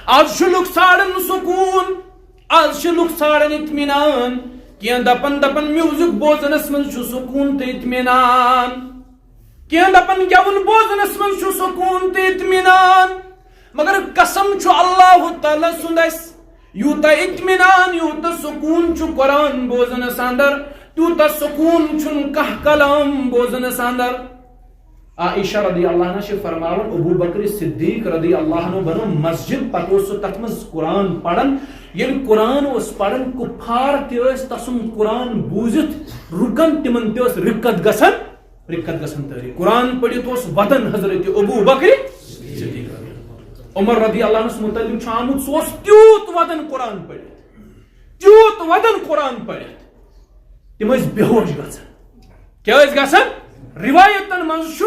آج لوگ ژھانڈان سکون، آج لوگ ژھانڈان اطمینان، کینٛہہ دپان میوزک بوزنس من سکون تو اطمینان، کینٛہہ دپان گیون بوزنس من سکون تو اطمینان، مگر قسم چھُ اللہ تعالیٰ سُنٛد اَسہِ یوٗتاہ اطمینان یوٗتاہ سکون چھُ قرآن بوزنس اندر تیوٗتاہ سکون چھُنہٕ کانٛہہ کلام بوزنس اندر۔ عائشہ رضی اللہ عنہ چھِ فرماوان ابو بکر صدیق رضی اللہ عنہ بنو مسجد، پتہٕ اوس سُہ تتھ منٛز قرآن پران، ییٚلہِ قرآن اوس پران کفار تہِ ٲسۍ تسُنٛد قرآن بوٗزِتھ رُکان، تِمن تہِ ٲس رِکت گژھان تٲری۔ قرآن پٔرِتھ اوس ودان حضرت ابو بکر صدیق، عمر رضی اللہ عنہ متعلق چھُ آمُت سُہ اوس تیوٗت ودان قرآن پٔرِتھ، تِم ٲسۍ بے ہوش گژھان۔ کیٛاہ ٲسۍ گژھان؟ روایتن منٛز چھُ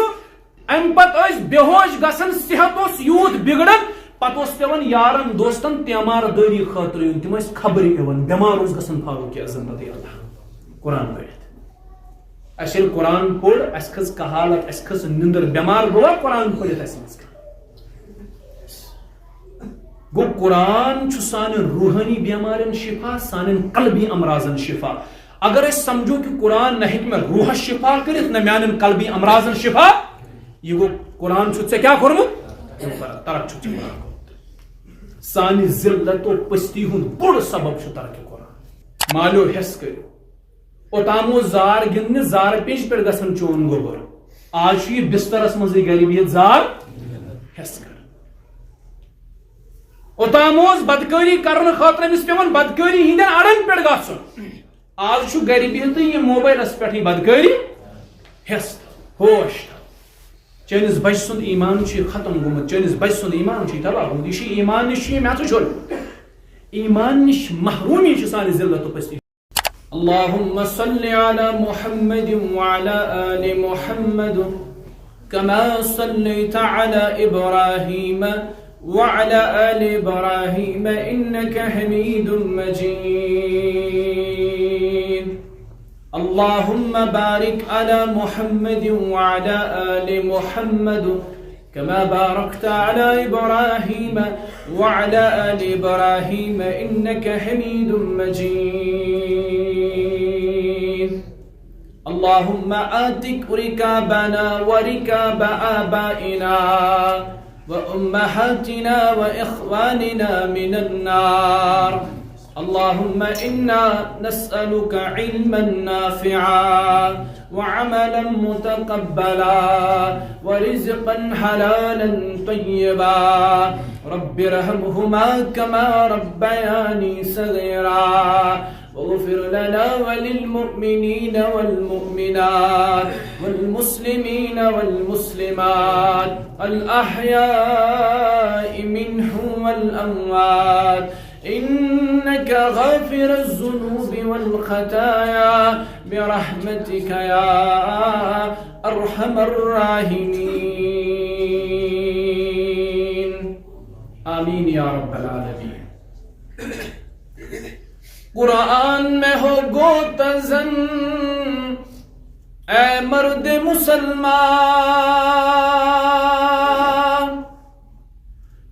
امہِ پتہٕ ٲسۍ بے ہوش گژھان، صحت اوس یوٗت بگڑان، پتہٕ اوس پیوان یارن دوستن تیمار دٲری خٲطرٕ یُن، تِم ٲسۍ خبرِ یِوان، بٮ۪مار اوس گژھان فاروق اعظم رضی اللہ قرآن پٔرِتھ۔ اَسہِ ییٚلہِ قرآن پوٚر اَسہِ کھٔژ کہالت، اَسہِ کھٔژ نِندٕر، بٮ۪مار گوٚوا قرآن پٔرِتھ اَسہِ منٛز گوٚو قرآن چھُ سانٮ۪ن روحٲنی بٮ۪مارٮ۪ن شفا، سانٮ۪ن قلبی امراضن شفا۔ اگر أسۍ سمجھو کہ قرآن نہ ہیٚکہِ مےٚ روحس شفا کٔرِتھ نہ میانٮ۪ن قلبی امراضن شفا، یہ گوٚو قرآن چھُ ژےٚ کیٛاہ کوٚرمُت؟ ترک چھُ ژےٚ کوٚرمُت۔ سانہِ ذلت و پستی ہُنٛد بوٚڑ سبب چھُ ترک قرآن۔ مالیو ہٮ۪س کٔرِو، اوٚتام اوس زار گِنٛدنہِ، زارٕ پیٚنٛچہِ پٮ۪ٹھ گژھان چون گوٚبُر، آز چھُ یہِ بسترس منٛزٕے گرِ بِہِتھ زار ہٮ۪س کر۔ اوٚتام اوس بدکٲری کرنہٕ خٲطرٕ أمِس پیوان بدکٲری ہٕنٛدٮ۪ن اڑن پٮ۪ٹھ گژھُن، آز چھُ گرِ بِہتھٕے یہِ موبایلس پٮ۪ٹھٕے بدکٲری ہٮ۪س ہوش۔ چٲنِس بچہٕ سُنٛد ایمان چھُ ختم گوٚمُت، چٲنِس بچہٕ سُنٛد ایمان چھُ تباہ گوٚمُت، یہِ چھُ ایمان نِش چھُ یہِ میٚژٕ چھوٚلمُت، ایمان نِش محرومی چھِ سانہِ ذلت و پستی۔ اللهم صل على محمد وعلى آل محمد كما صليت على إبراهيم وعلى آل إبراهيم إنك حميد مجيد۔ اللهم بارك على محمد وعلى آل محمد كما باركت على إبراهيم وعلى آل إبراهيم إنك حميد مجيد۔ اللهم آتك ركابنا وركاب آبائنا وأمهاتنا وإخواننا من النار۔ اللهم إنا نسألك علما نافعا وعملا متقبلا ورزقا حلالا طيبا، رب ارحمهما كما ربياني صغيرا، واغفر لنا وللمؤمنين والمؤمنات والمسلمين والمسلمات الأحياء منهم والأموات، إنك غافر الذنوب والخطايا برحمتك يا أرحم الراحمين، آمين يا رب العالمين۔ قرآن میں ہو گوتا زن اے مرد مسلمان،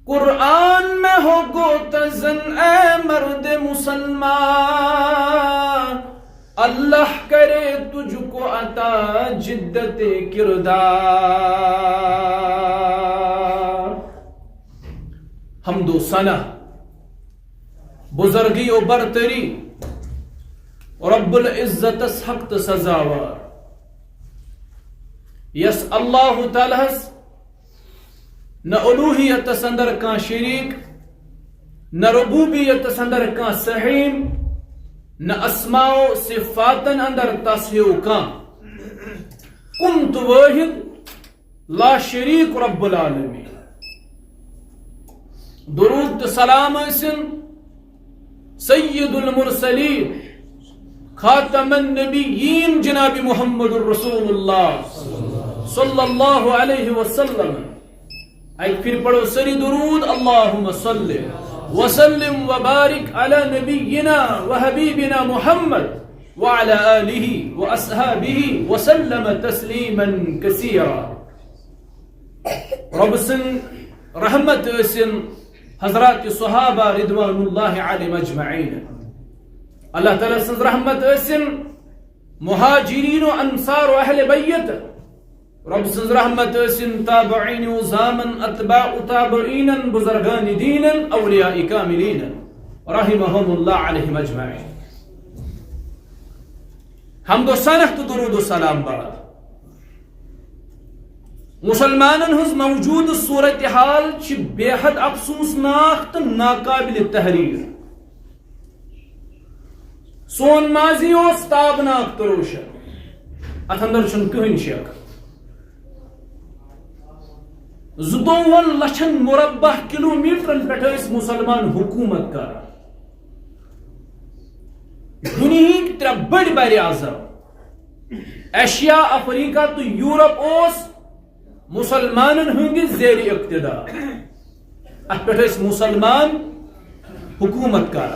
قرآن میں ہو گوتا زن اے مرد مسلمان، اللہ کرے تجھ کو عطا جدت کردار۔ حمد و ثنا، بزرگی و برتری رب العزت حق سزاوار، یس اللہ تعالیٰ نہ الوہیت اندر کان شریک، نہ ربوبیت اندر کان سہیم، نہ اسماء و صفات اندر تصحیح کان، کنت واحد لا شریک رب العالمین۔ درود سلام اسن سید المرسلین خاتم النبیین جناب محمد الرسول اللہ صلی اللہ علیہ وسلم۔ ایک پھر پڑھو سری درود، اللہم صلی وسلم وبارک علی نبینا وحبیبنا محمد وعلى آلہ واصحابہ وسلم تسلیما کثیرا۔ رب سن رحمت ٲسِن، حضرات صحابہ رضوان اللہ علیہم اجمعین. اللہ تعالیٰ سنز رحمت ٲسِن مہاجرین و انصار و اہل بیت, رب سنز رحمت ٲسِن تابعین و زامن اتباع تابعین بزرگان دین اولیاء کاملین رحمهم اللہ علیہم اجمعین. حمد و ثناء تو درود و سلام باد مسلمانن ہز موجود صورتحال چھ بے حد افسوسناک تو ناقابل تحریر. سون ماضی اوس تابناک تو روشن, ات اندر چھن کہین شک. 22 لچھن مربع کلومیٹرن پہ مسلمان حکومت کر. دنیا ترے بڑ بر اعظم ایشیا افریقہ تو یورپ اوس مسلمانن ہند زیر اقتدار. ات پہ مسلمان حکومت کر.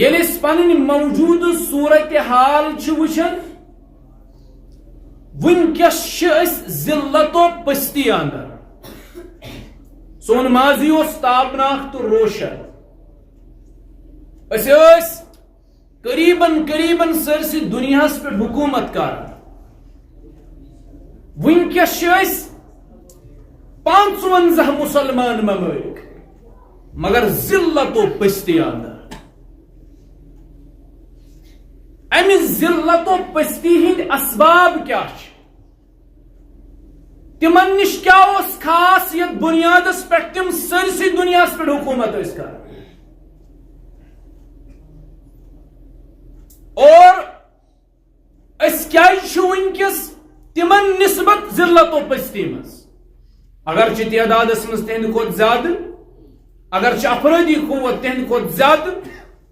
یل پن موجود صورت حال وچن ونکس ذلت و پستی اندر. سون ماضی اوس تابناک تو روشن. قریباً سرسی دنیا پہ حکومت کر. ونکس 55 مسلمان ممالک مگر ذلت و پستی اندر. امہ ذلت و پستی ہند اسباب کیا تمن نش کیا اس خاص یہ بنیاد پہ تم سرسی دنیا پہ حکومت کر. اور اس کیا ونکس تمن نسبت ذلت و پستی مز اگرچہ تعداد مز تہند کھت زیادہ, اگرچہ افرادی قوت تہند کھت زیادہ,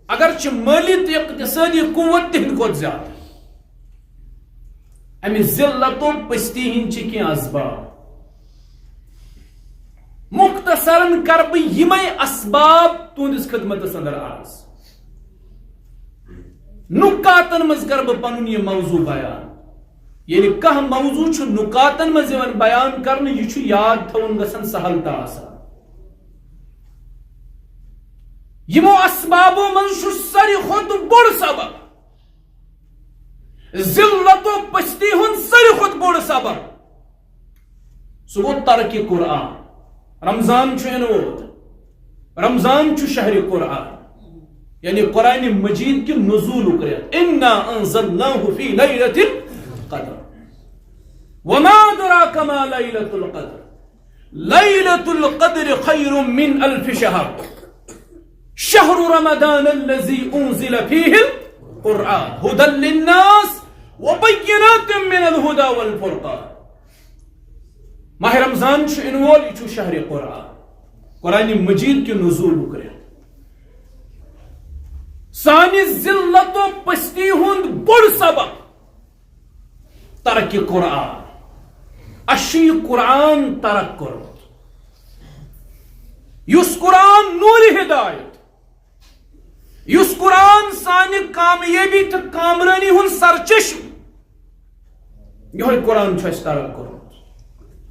اگرچہ مالی تو اقتصادی قوت تہند کھت زیادہ. امہ ذلت و پستی ہند کی اسباب. مختصراً کر بہ یمے اسباب تہندس خدمتس اندر عرض. نکاتن مز کر بہ پنن یہ موضوع بیان. یعنی کھانا موضوع چھ نکاتن مز بیان کرنے یہ چھ یاد تھون گژھن سہل تا آسان. یمو اسبابو من چھ ساروی کھوتہ بوڑ سبب ذلت و پستی ہن ساروی کھوتہ بوڑ سبب سہ گو ترک قرآن. رمضان چھ انوت, رمضان چھ شہر قرآن, یعنی قرآن مجید کی نزول کرت. انا انزلناه فی لیلۃ القدر وما ادراک ما لیلۃ القدر لیلۃ القدر خیر من الف شہر شهر رمضان الذي انزل فيه القرآن هدى للناس وبينات من الهدى والفرقان. ماہ رمضان چھ انوول یہ شہر قرآن, قرآن مجید کی نزول کرت. سانی ذلت و پستی ہند بڑ سبب ترک قرآن. اشی قرآن ترک کرت. یس قرآن نور ہدایت, یس قرآن سانی کامیابی تو کامرانی ہند سرچشم, یہ قرآن چھ ترک کرت.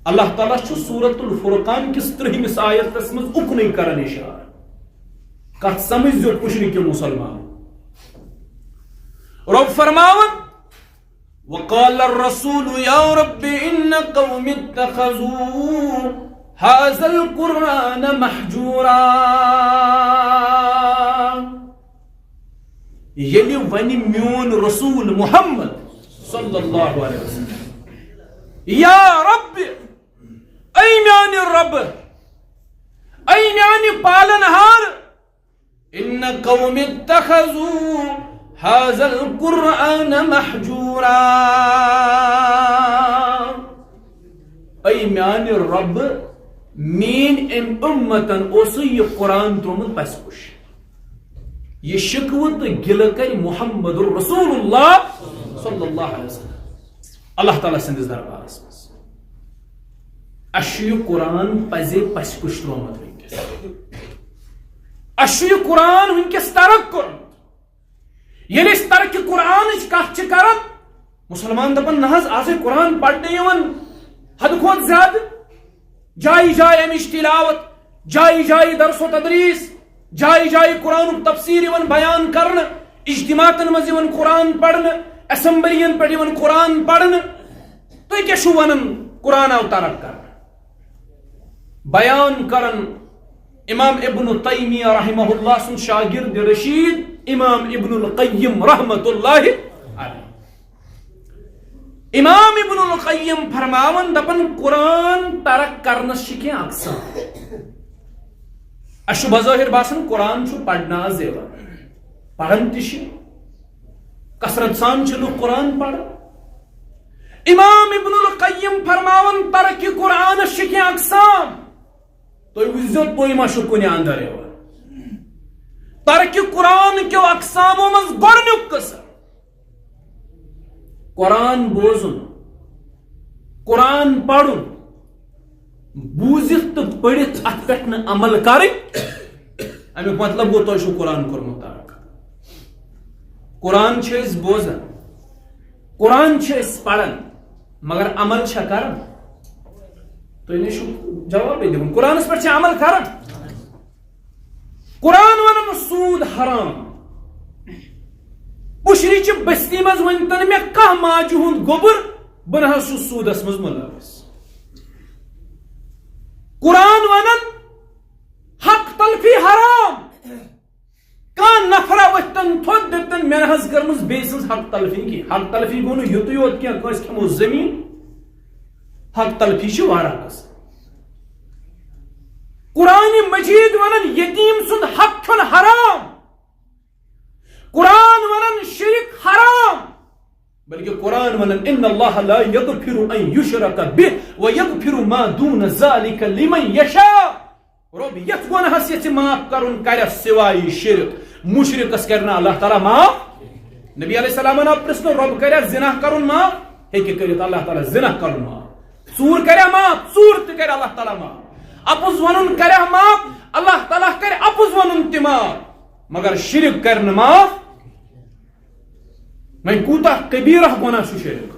اللہ تعالیٰ سورت الفرقان کس 3 آیتس مز اکنے کرن اشارہ. کت سمجھ جو پشن کے مسلمان. رب فرماون وقال الرسول یا رب ان قوم اتخذوا هذا القرآن محجورا. یلی ونی میون رسول محمد صلی اللہ علیہ وسلم یا رب ای میان رب ای میان پالنہار ان قوم اتخذوا هذا القرآن محجورا. ای میان رب مین ام امتن اوسو یہ قرآن ترومت پس کش. یہ شکوت گل کر محمد رسول اللہ صلی اللہ علیہ وسلم اللہ تعالیٰ سندس دربارس مز. اشی قرآن پزے پس کش ترومت ونکس. اشی قرآن ونکس ترک کرمت. یل ترک قرآن کت کران مسلمان دپان نہ آج قرآن پڑھنے حد کھت زیادہ جائے جائے امچ تلاوت، جائے جائے درس و تدریس، جائے جائے قرآن تفسیر یوان بیان کرن، اجتماعن مز یوان قرآن پڑھن، اسمبلین پہ یوان قرآن پڑھن، تھی کیا چھو ونن قرآن آو ترک کرن؟ بیان کرن امام ابن تیمیہ رحمہ اللہ سن شاگرد رشید امام ابن القیم رحمت اللہ علیہ. امام ابن القیم فرماون دپن قرآن ترک کرنس کی اقسام. اشو بظاہر باسن قرآن چھو پڑھنا زیور پڑھن تش کثرت سان لوگ قرآن پڑھ. امام ابن القیم فرماون ترک قرآن کی اقسام. تو عزت پوئی ما شکن اندر ترک قرآن کیو اقساموں مز گۄڈنیُک قسم قرآن بوزن، قرآن پڑھن، بوزت تو پڑھت ات پہ عمل کریں. امیک مطلب گو تھی قرآن کورمت ترک. قرآن چھ بوزن، قرآن چھ پڑھن، مگر عمل چھا کرن؟ تو جواب دن قرآن پہ عمل کرن. قرآن ون سود حرام. پشری چھ بستی مز ونتن مے کہ ماجہ ہند گوبر بہ نہ سودس مز ملوث. قرآن ونن حق تلفی حرام. کان نفرا وتن تھود دتن مے نہ کرمز بے سن حق تلفی کی. حق تلفی گو نہ یوت یوت کی کس کھمو زمین. حق تلفی چھ وارا قسم. قرآن مجید ونن یتیم سند حق چھن حرام. قرآن ونن شرک حرام. بلکہ قرآن ونن ان اللہ لا یغفر ان یشرک به ویغفر ما دون ذلك لمن یشاء. رب یت گناہس یژھِ معاف کرن کرس سوائے شرک. مشرکس کرنا اللہ تعالی معاف. نبی علیہ السلام نے پرسن رب کریا زنا کرن معاف ہیکہ کرت اللہ تعالی زنا کرن معاف. ژوٗر کریا معاف ژوٗر تہ کرِ اللہ تعالی معاف. اپز ونن کریا معاف اللہ تعالی کر اپز ونن تہ معاف. مگر شرک کرن معاف وۄنۍ کوٗتاہ کبیرہ گناہ چھُ شرک.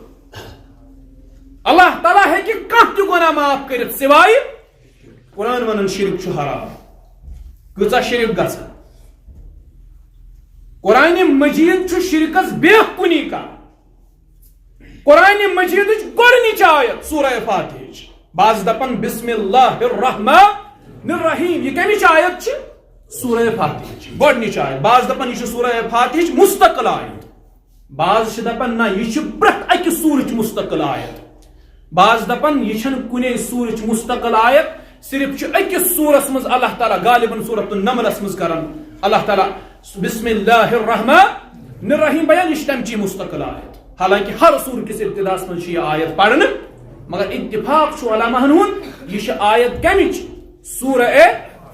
اللہ تعالیٰ ہیٚکہِ کانٛہہ تہِ گناہ معاف کٔرِتھ سوائے قرآن ونن شرک چھُ حرام. کۭژاہ شرک گژھان. قرآن مجید چھُ شرکس بے کُنی کانٛہہ. قرآن مجیدٕچ گۄڈنِچ آیت سورہ فاتحٕچ. بعض دپن بسم اللہ الرحمن الرحیم. یہ کمچ آیت چھ؟ سورہ فاتحٕچ گۄڈنِچ آیت. بعض دپن یہ سورہ فاتحٕچ مستقل آیت. بعض دپن نہ یہ پرٛٮ۪تھ اکہ سورٕچ مستقل آیت. بعض دپن یہ چھنہٕ کُنے سورٕچ مستقل آیت. صرف چھ أکِس سورس مز اللہ تعالیٰ غالباً سورۃ النملس مز کران اللہ تعالیٰ بسم اللہ الرحمن الرحیم بیان. یہ تمچی مستقل آیت. حالانکہ ہر سور کس ابتداس مز یہ آیت پڑھن مگر اتفاق چھو علامہن ہند یہ آیت کمچ سورہ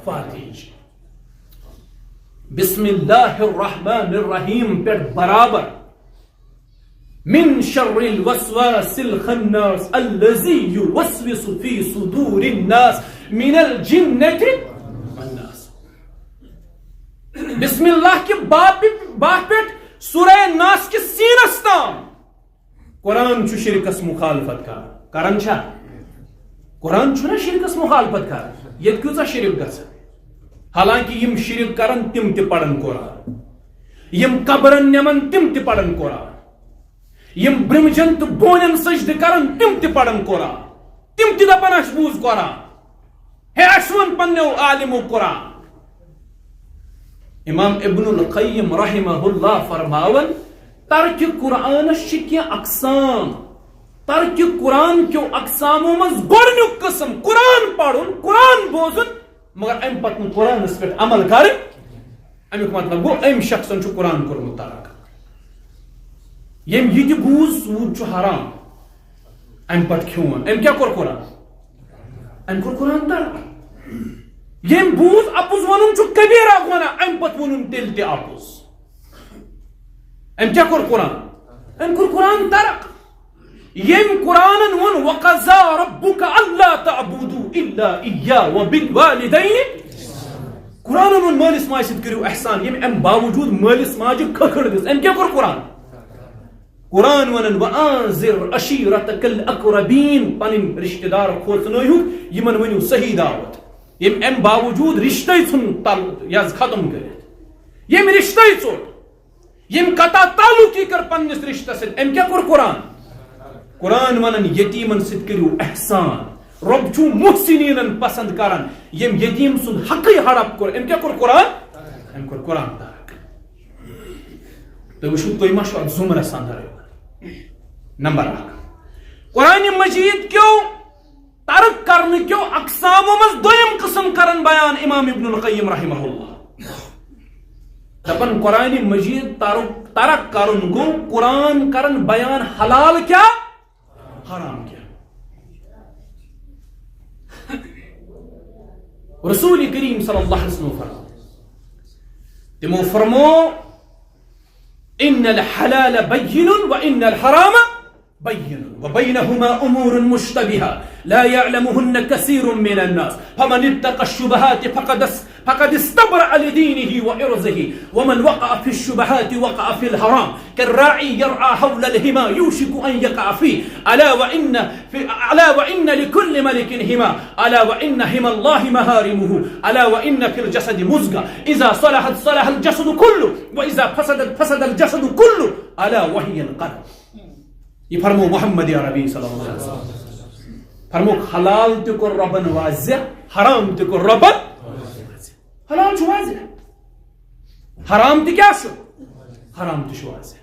فاتحہ. بسم اللہ الرحمن الرحیم پہ برابر من شر الوسواس الخناس الذي يوسوس في صدور الناس من الجنة والناس. بسم اللہ کے باپ پہ سورہ ناس کے سینس تام قرآن چھ شرکس مخالفت کران چھا. قرآن چھنا شرکس مخالفت کران. یہ کیوژا شرک گژھان. حالانکہ یم شرک کرن تم تہ پڑھن قرآن. یم قبرن نمن تم تہ پڑھن قرآن. یم برمجن تو بونن سجد کرن تم تہ پڑھن قرآن. تم تہ دپن اس بوز قرآن. ہے اسون پنو عالمو قرآن. امام ابن القیم رحمہ اللہ فرماون ترک قرآن کی اقسام. ترک قرآن کیو اقساموں مز گۄڈنیُک قسم قرآن پڑھن قرآن بوزن مگر ام پتن قرآن اس پہ عمل کر. امیک مطلب گو ام شخصن چھ قرآن کورمت ترک. یم یہ بوز سود چھ حرام ام پت کھیون ام کیا کور قرآن ام کور قرآن ترک. یم بوز اپز ونن چھ کبیرہ گناہ ام پت ونن تیل تہ اپز. ام کیا کور قرآن ام کور قرآن ترک. یم قرآن ون وقضى ربك الا تعبدوا الا اياه وبالوالدين. قرآن ون مالس ماجہ سۭتۍ کٔرِو احسان. یم ام باوجود مالس ماجہ کھکھڑ دِژ ام کیا کور قرآن قرآن ونن وانذر عشیرتک الاقربین پنن رشتہ دار کھوژنٲیہُکھ یمن ؤنِو صحیح دعوت یم ام باوجود رشتہ ژھُن یز ختم کٔرِتھ یم رشتہ ژوٚٹ یم قطع تعلقی کر پننس رشتہ سۭتۍ ام کیٛاہ کوٚر قرآن ونن یتیمن سۭتۍ کٔرِو احسان رب چھُ محسنیٖنن پسند کران یم یتیم سُنٛد حقٕے ہڑپ کوٚر ام کیٛاہ کوٚر قرآن ام کوٚر قرآن ترک تُہۍ وٕچھِو تُہۍ ما چھِو اتھ ضُمرس اندر نمبر 1 قرآن مجید کیو ترک کرنے کیو اقساموں مز دویم قسم کرن بیان امام ابن القیم رحمہ اللہ دپن قرآن مجید ترک کرن گو قرآن کرن بیان حلال کیا حرام کیا رسول کریم صلی اللہ علیہ وسلم فرمو تمو فرمو ان الحلال بین وان الحرام بين وبينهما أمور مشتبهة لا يعلمهن كثير من الناس فمن اتقى الشبهات فقد استبرأ لدينه وعرضه ومن وقع في الشبهات وقع في الحرام كالراعي يرعى حول الهما يوشك أن يقع فيه ألا وإن لكل ملك هما ألا وإن هما الله مهارمه ألا وإن في الجسد مزغة إذا صلحت صلح الجسد كله وإذا فسدت فسد الجسد كله ألا وهي القلب یہ فرمو محمد عربی صلی اللہ علیہ وسلم فرمو حلال تہ کور ربن واضح حرام تہ کور ربن حلال چھ واضح حرام تہ کیا چھ حرام تہ چھ واضح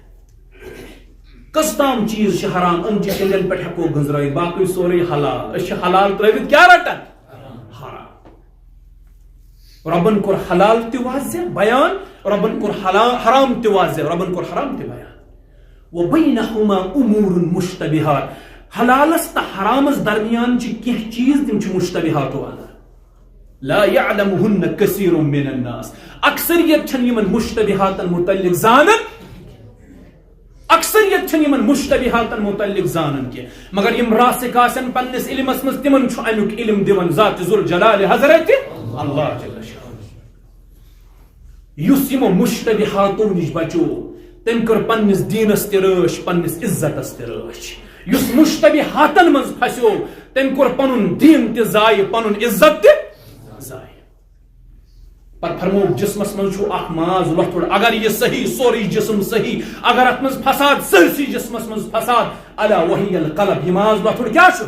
کس تام چیز چھ حرام ان چیزن پہ ہیکو گزرائت باقی سورے حلال اس حلال ترٲوِتھ کیا رٹن حرام ربن کور حلال تہ واضح بیان ربن کور حرام تہ واضح ربن کور حرام تہ بیان وبينهما امور مشتبهات حلالس تا حرامس درمیان چھ کینٛہہ چیز تم چھ مشتبہات وانا لا يعلمهن كثير من الناس اکثریت چھن یمن مشتبہاتن متعلق زانن اکثریت چھن یمن مشتبہاتن متعلق زانن کی مگر یم راسخ آسن پننس علمس مز تمن چھ امیک علم دِوان ذات ذوالجلال حضرت اللہ جل شانہ یس یمو مشتبہاتو نش بچو تم کر پنس دینس تہ رٲچھ پنس عزتس تہ رٲچھ یس مشتبہاتن مز پھسیو تم کور پنن دین تہ ضایع پنن عزت تہ ضایع پر فرمو جسمس من چھو اخ ماز لۄتھُر اگر یہ صحیح سوری جسم صحیح اگر ات مز فساد سرسی جسمس مز فساد الا وہی القلب یہ ماز لۄتھُر کیا چھُ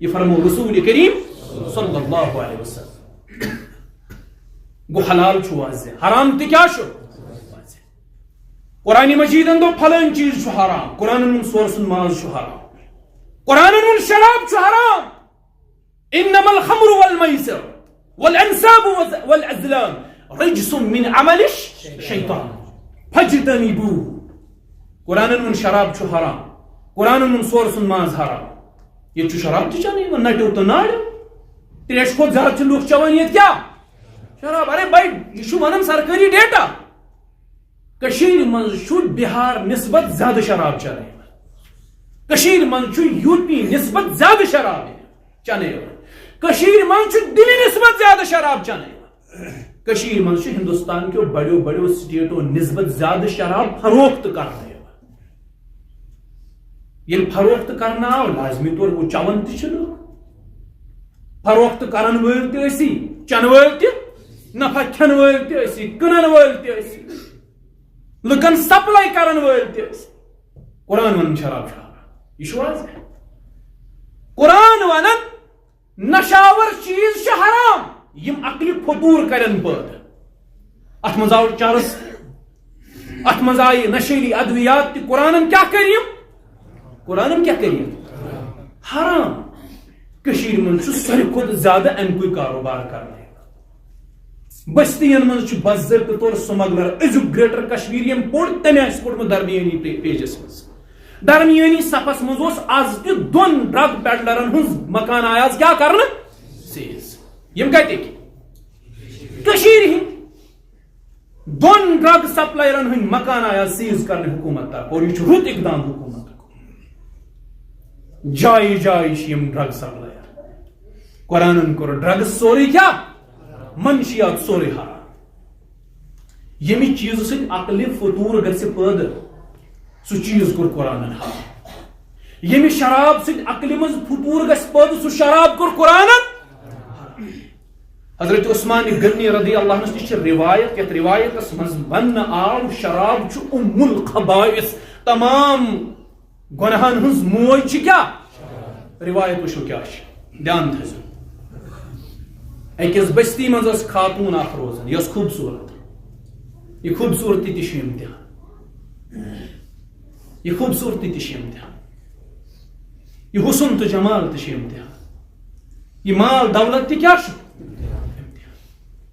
یہ فرمو رسول کریم صلی اللہ علیہ وسلم گو حلال چھو واضح حرام تہ کیا چھُ قرآن مجید اندو پھلن چیز چھو حرام قرآن من سورسن ماز چھو حرام قرآن من شراب چھو حرام انما الخمر والمیسر والانساب والازلام رجس من عمل الشیطان فاجتنبوه قرآن من شراب چھو حرام قرآن من سورسن ماز حرام یہ چھو شراب تہ چانے نٹو تو ناڑو تریش کھوت زیادہ لوگ چوان یہ کیا شراب ارے بھائی یہ چھو ونن سرکاری ڈیٹا کشیر من چھُ بہار نسبت زیادہ شراب چانے کشیر من چھُ یو پی نسبت زیادہ شراب چانے کشیر من چھُ دلی نسبت زیادہ شراب چانے کشیر من چھُ ہندوستان کے بڑیو بڑیو سٹیٹو نسبت زیادہ شراب فروخت کرنے یہ فروخت کرنا لازمی طور وہ چون تہ فروخت کرن ول تہ اسی چن ول تہ نفع کھن ول تہ اسی کٕنن ول تہ اسی لکن سپلائی کرن ول تہ قرآن ون شراب شراب یہ واضح قرآن ونن نشاور چیز چھ حرام یم عقل فطور کرن پٲدٕ ات مز آو چرس ات مز آئی نشیلی ادویات تہ قرآن کیا کریم قرآن کیا کریم حرام کشیر من چھ ساروی کھۄتہٕ زیادہ امکُے کاروبار کرنے بستین من باضابطہ طور سمگلر ازیک گریٹر کشمیر یم پوڑ تمہ آس پوڑمت درمیانی پیجس مز درمیانی صفس مز آز تہ دون ڈرگ پیڈلرن ہز مکان آیاز کیا کرنے سیز یم کتک کشیر ہند دون ڈرگ سپلائرن ہند مکان آیاز سیز کرنے حکومت طرف اور یہ رت اقدام حکومت جائے جائے یم ڈرگ سپلائر قرآن کور ڈرگ سوری کیا منشیات سوری حرام یمی چیز سۭتۍ عقلِ فطور گژھِ پٲدٕ سو چیز کور قرآن ہا یم شراب سۭتۍ عقلہِ منٛز فطور گژھِ پٲدٕ سُہ شراب کور قرآن حضرت عثمان غنی رضی اللہ عنہ نش روایت یتھ روایتس منٛز وننہٕ آو شراب چھُ ام الخبائث تمام گۄنہن ہٕنٛز موج چھِ کیٛاہ روایت وٕچھو کیٛاہ چھِ دھیان تھٲیزیو أکِس بستی منٛز ٲس خاتوٗن اکھ روزان یہِ ٲس خوٗبصوٗرت یہِ خوٗبصوٗرتی تہِ چھِ اِمتحان یہِ خوٗبصوٗرتی تہِ چھِ اِمتحان یہِ حُسن تہٕ جمال تہِ چھِ اِمتحان یہِ مال دولت تہِ کیٛاہ چھُ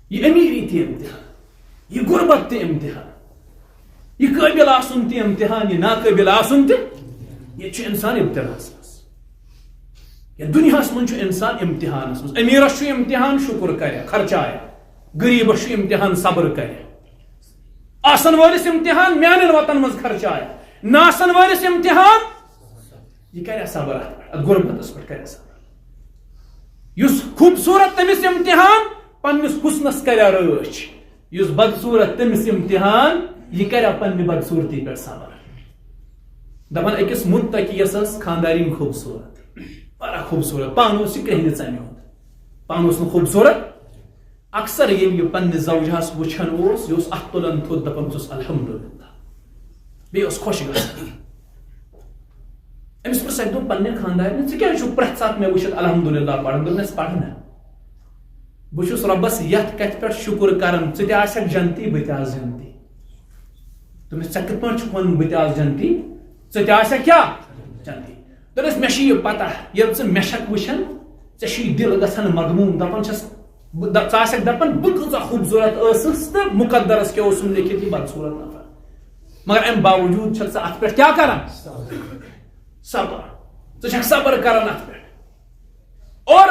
یہ امیری تہِ امتحان یہ غربت تہِ امتحان یہ قٲبل آسُن تہِ امتحان یہ ناقٲبل آسُن تہِ یہ چھُ انسان ابتلاس منٛز یا دُنیاہس منٛز چھُ انسان امتحانس منٛز امیرس چھُ امتحان شُکر کرِ خرچایا غریبس چھُ امتحان صبر کرِ آسن وٲلِس امتحان میانٮ۪ن وطن منٛز خرچایا ناسن وٲلِس امتحان یہ کرِ صبر اتھ پٮ۪ٹھ اتھ غربتس پٮ۪ٹھ کرِ صبر یُس خوٗبصوٗرت تٔمِس امتحان پنس حسنس کریا رٲچھ یُس بدصوٗرت تٔمِس امتحان یہِ کریا پننہِ بدصوٗرتی پٮ۪ٹھ صبر دپان أکِس مُتقیَس ٲس خاندارین خوٗبصوٗرت بڑا خوٗبصوٗرت پانہٕ اوس یہِ کرٛہنہِ ژمہِ ہُنٛد پانہٕ اوس نہٕ خوٗبصوٗرت اکثر ییٚلہِ یہِ پننہِ زوجہس وٕچھان اوس یہِ اوس اتھ تُلان تھوٚد دپان اوسُس الحمدُاللہ بیٚیہِ اوس خۄش گژھان أمِس پرٛژھ اکہِ دۄہ پننہِ خاندارنہِ ژٕ کیٛازِ چھُکھ پرٛٮ۪تھ ساتہٕ مےٚ وٕچھِتھ الحمدُاللہ پران دوٚپنس پرٕ نہ بہٕ چھُس رۄبس یتھ کتھِ پٮ۪ٹھ شُکر کران ژٕ تہِ آسکھ جنتی بہٕ تہِ آسہٕ جنتی دوٚپمس ژےٚ کِتھ پٲٹھۍ چھُکھ ونان بہٕ تہِ آسہٕ جنتی ژٕ تہِ آسکھ کیٛاہ جنتی دوٚپنس مےٚ چھِ یہِ پتہ ییٚلہِ ژٕ مےٚ چھکھ وٕچھان ژےٚ چھُے دِل گژھان مغموٗم دپان چھس ژٕ آسکھ دپان بہٕ کۭژاہ خوٗبصوٗرت ٲسٕس تہٕ مُقدرس کیٛاہ اوسُم لیکھِتھ یہِ بدصوٗرت نفر مگر امہِ باوجوٗد چھکھ ژٕ اتھ پٮ۪ٹھ کیٛاہ کران صبر ژٕ چھکھ صبر کران اتھ پٮ۪ٹھ اور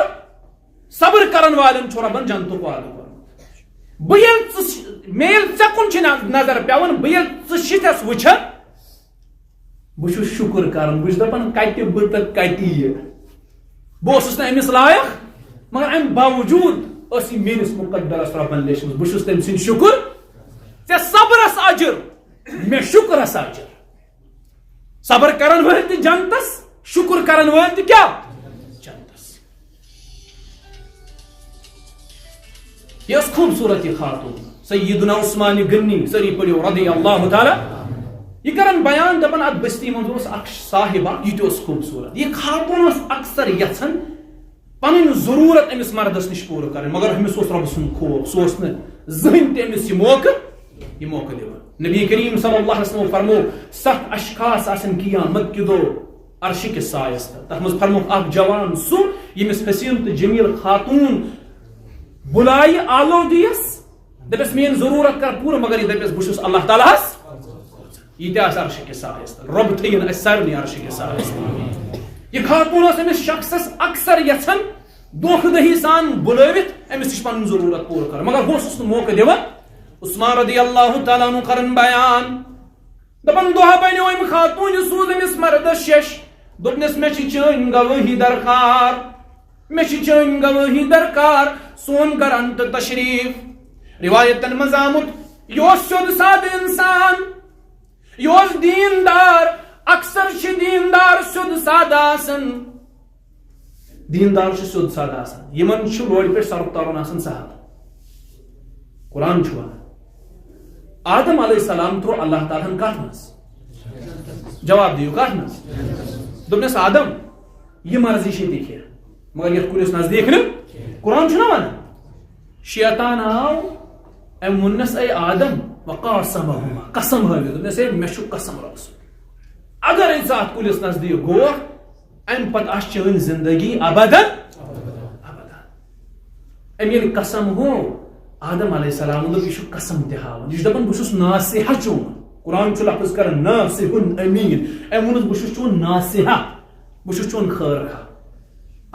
صبر کرن والٮ۪ن چھُ رۄبن جنتُک وعدٕ کوٚرمُت بہٕ ییٚلہِ مےٚ ییٚلہِ ژےٚ کُن چھِ نظر پیوان بہٕ ییٚلہِ ژٕ چھِتھس وٕچھان بہٕ چھُس شُکر کران بہٕ چھُس دپان کتہِ بہٕ تہٕ کتہِ یہِ بہٕ اوسُس نہٕ أمِس لایق مگر امہِ باوجوٗد ٲس یہِ میٲنِس مُقدرس رۄبن لیچھمٕژ بہٕ چھُس تٔمۍ سٕنٛدۍ شُکر ژےٚ صبرس اجر مےٚ شُکرس اجر صبر کرن وٲلۍ تہِ جنتس شُکر کرن وٲلۍ تہِ کیٛاہ جنتس یہ ٲس خوٗبصوٗرت یہِ خاتوٗن سیدنا عثمان غنی سٲری پٔرِو رضی اللہ تعالیٰ یہ کران بیان دپان اتھ بستی منٛز اوس اکھ صاحب اکھ یہِ تہِ اوس خوٗبصوٗرت یہِ خاتوٗن اوس اکثر یژھان پنٕنۍ ضروٗرت أمِس مردس نِش پوٗرٕ کرٕنۍ مگر أمِس اوس رۄبہٕ سُنٛد خوف سُہ اوس نہٕ زٕہٕنۍ تہِ أمِس یہِ موقعہٕ دِوان نبی کریم صلی اللہ علیہ وسلم فرمو 7 اشخاص آسن قیامت کہ دو عرش کے سایس تتھ منٛز فرموکھ اکھ جوان سُہ ییٚمِس حسین تہٕ جمیٖل خاتوٗن بُلایہِ آلودیس دپیس میٲنۍ ضروٗرت کر پوٗرٕ مگر یہِ دپیس بہٕ چھُس اللہ تعالیٰ ہس یہ تہِ آسہِ عرش کے سایس تل رۄب تھٲیِن اسہِ سارنٕے عرش کے سایس تل یہ خاتوٗن اوس أمِس شخصس اکثر یژھان دھوکہٕ دٔہی سان بُلٲوِتھ أمِس نِش پنٕنۍ ضروٗرت پوٗرٕ کرٕنۍ مگر بہٕ اوسُس نہٕ موقعہٕ دِوان عثمان رضی اللہ تعالیٰ عنہ کرن بیان دپان دۄہ بنیو أمۍ خاتوٗنہِ سوٗز أمِس مردس شش دوٚپنس مےٚ چھِ چٲنۍ گوٲہی درکار مےٚ چھِ چٲنۍ گوٲہی درکار سون گر انتہٕ تشریٖف روایتن منٛز آمُت یہِ اوس سیوٚد سادٕ انسان یہِ اوس دیٖندار اکثر چھِ دیٖندار سیوٚد سادٕ آسان دیٖندار چھُ سیوٚد سادٕ آسان یِمن چھُ لورِ پٮ۪ٹھ سرُف تارُن آسان سہل قرآن چھُ ونان آدم علیہ السلام ترٛوو اللہ تعالیٰ ہن کتھ منٛز جواب دِیِو کتھ منٛز دوٚپنس آدم یہِ مرضی چھے ژےٚ کینٛہہ مگر یتھ کُلِس نزدیٖک نہٕ قرآن چھُنہ ونان شیطان آو أمۍ ووٚننس اے آدم وقاسمہما قسم ہٲوِتھ دوٚپنس ہے مےٚ چھُ قسم رۄبہٕ سُنٛد اگرے ژٕ اتھ کُلِس نزدیٖک گوکھ امہِ پتہٕ آسہِ چٲنۍ زندگی ابدن ابدا أمۍ ییٚلہِ قسم گوٚو آدم علیہ السلام دوٚپ یہِ چھُ قسم تہِ ہاوان یہِ چھُ دپان بہٕ چھُس ناصحہ چون قرآن چھُ لفظ کران ناصحٌ أمیٖن أمۍ ووٚنُس بہٕ چھُس چون ناصحہ بہٕ چھُس چون خٲر خواہ